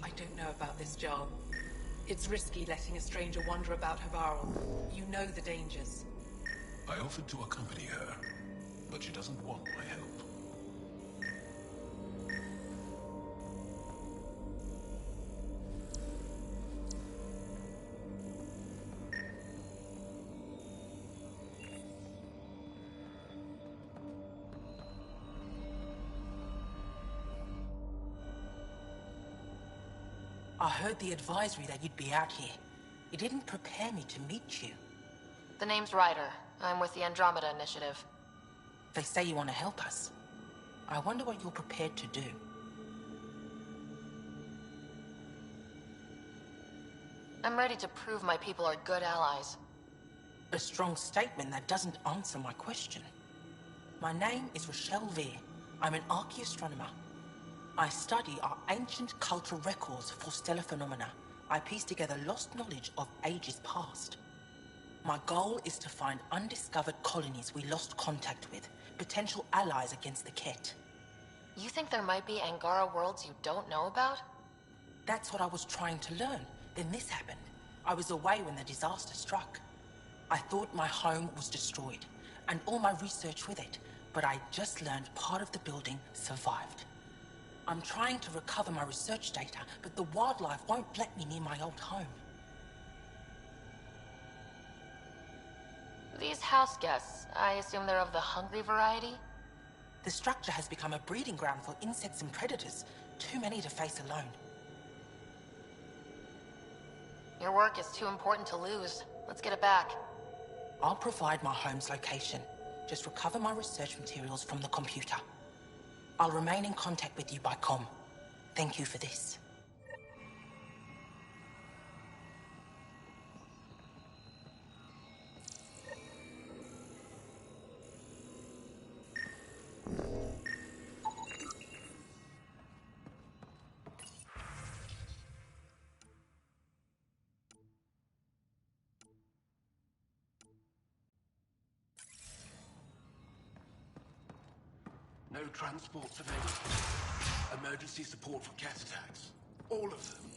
I don't know about this job. It's risky letting a stranger wander about Havarl. You know the dangers. I offered to accompany her, but she doesn't want my help. I heard the advisory that you'd be out here. It didn't prepare me to meet you. The name's Ryder. I'm with the Andromeda Initiative. They say you want to help us. I wonder what you're prepared to do. I'm ready to prove my people are good allies. A strong statement that doesn't answer my question. My name is Rochelle Veer. I'm an archaeoastronomer. I study our ancient cultural records for stellar phenomena. I piece together lost knowledge of ages past. My goal is to find undiscovered colonies we lost contact with, potential allies against the Ket. You think there might be Angara worlds you don't know about? That's what I was trying to learn. Then this happened. I was away when the disaster struck. I thought my home was destroyed, and all my research with it, but I just learned part of the building survived. I'm trying to recover my research data, but the wildlife won't let me near my old home. These house guests, I assume they're of the hungry variety? The structure has become a breeding ground for insects and predators. Too many to face alone. Your work is too important to lose. Let's get it back. I'll provide my home's location. Just recover my research materials from the computer. I'll remain in contact with you by comm. Thank you for this. No transports available. Emergency support for cat attacks. All of them.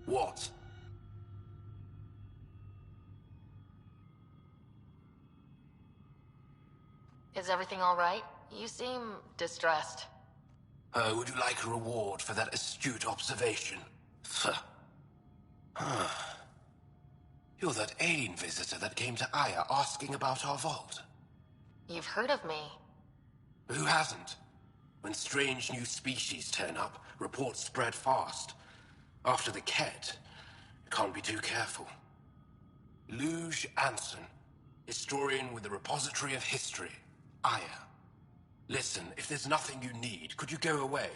What? Is everything all right? You seem distressed. Would you like a reward for that astute observation? You're that alien visitor that came to Aya asking about our vault. You've heard of me. Who hasn't? When strange new species turn up, reports spread fast. After the Ket, you can't be too careful. Luge Anson, historian with the Repository of History, Aya. Listen, if there's nothing you need, could you go away?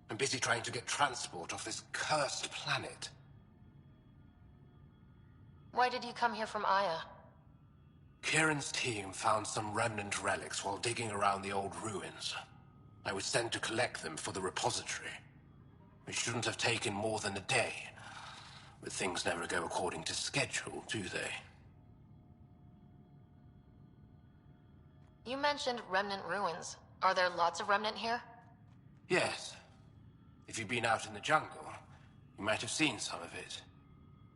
I'm busy trying to get transport off this cursed planet. Why did you come here from Aya? Kieran's team found some remnant relics while digging around the old ruins. I was sent to collect them for the repository. It shouldn't have taken more than a day. But things never go according to schedule, do they? You mentioned Remnant ruins. Are there lots of Remnant here? Yes. If you've been out in the jungle, you might have seen some of it.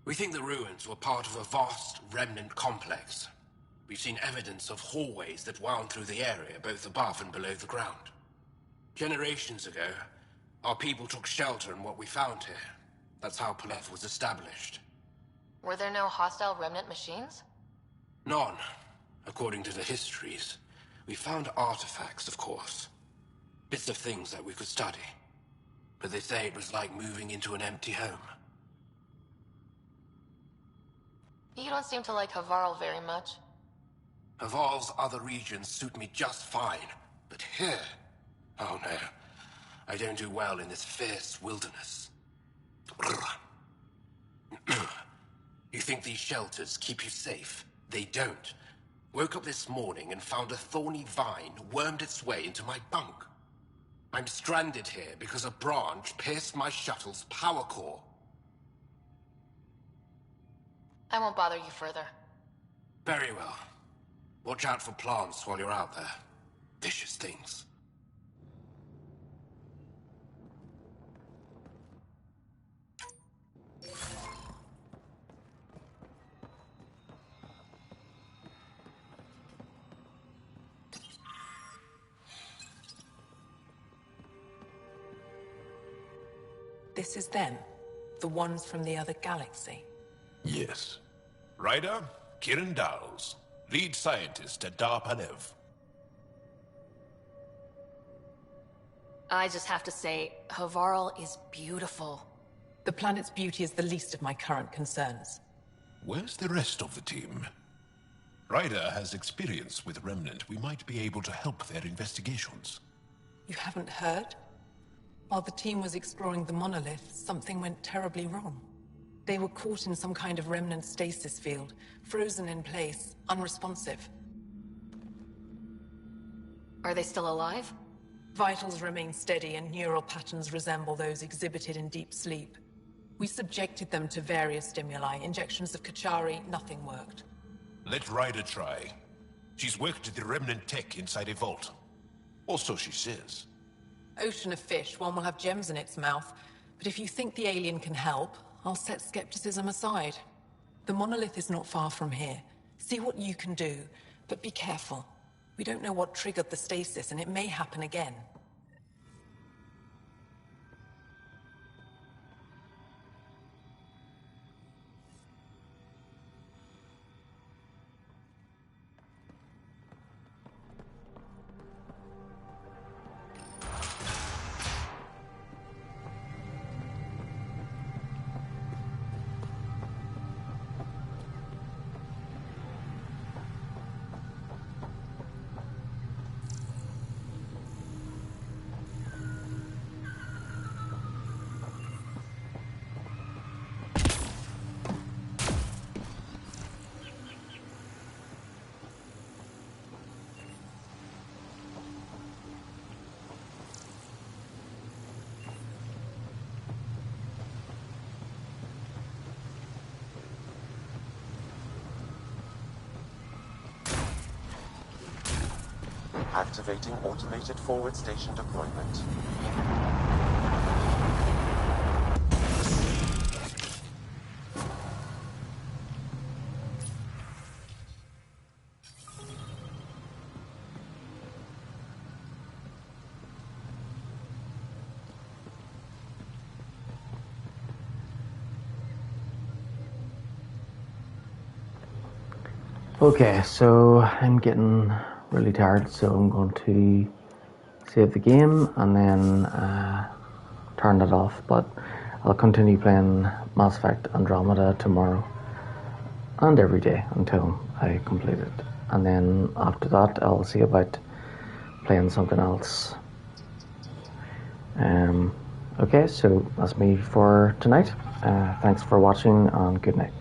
We think the ruins were part of a vast Remnant complex. We've seen evidence of hallways that wound through the area, both above and below the ground. Generations ago, our people took shelter in what we found here. That's how Palef was established. Were there no hostile Remnant machines? None, according to the histories. We found artifacts, of course. Bits of things that we could study. But they say it was like moving into an empty home. You don't seem to like Havarl very much. Havarl's other regions suit me just fine. But here... oh no. I don't do well in this fierce wilderness. You think these shelters keep you safe? They don't. Woke up this morning and found a thorny vine wormed its way into my bunk. I'm stranded here because a branch pierced my shuttle's power core. I won't bother you further. Very well. Watch out for plants while you're out there. Vicious things. This is them? The ones from the other galaxy? Yes. Ryder, Kiran Dowles, lead scientist at Dar Panev. I just have to say, Havarl is beautiful. The planet's beauty is the least of my current concerns. Where's the rest of the team? Ryder has experience with Remnant. We might be able to help their investigations. You haven't heard? While the team was exploring the monolith, something went terribly wrong. They were caught in some kind of Remnant stasis field, frozen in place, unresponsive. Are they still alive? Vitals remain steady and neural patterns resemble those exhibited in deep sleep. We subjected them to various stimuli, injections of Kachari, nothing worked. Let Ryder try. She's worked at the Remnant tech inside a vault. Or so she says. Ocean of fish, one will have gems in its mouth. But if you think the alien can help, I'll set skepticism aside. The monolith is not far from here. See what you can do, but be careful. We don't know what triggered the stasis, and it may happen again. Activating automated forward station deployment. Okay, so I'm getting really tired, so I'm going to save the game and then turn it off, but I'll continue playing Mass Effect Andromeda tomorrow and every day until I complete it, and then after that I'll see about playing something else. Okay, so that's me for tonight. Thanks for watching and good night.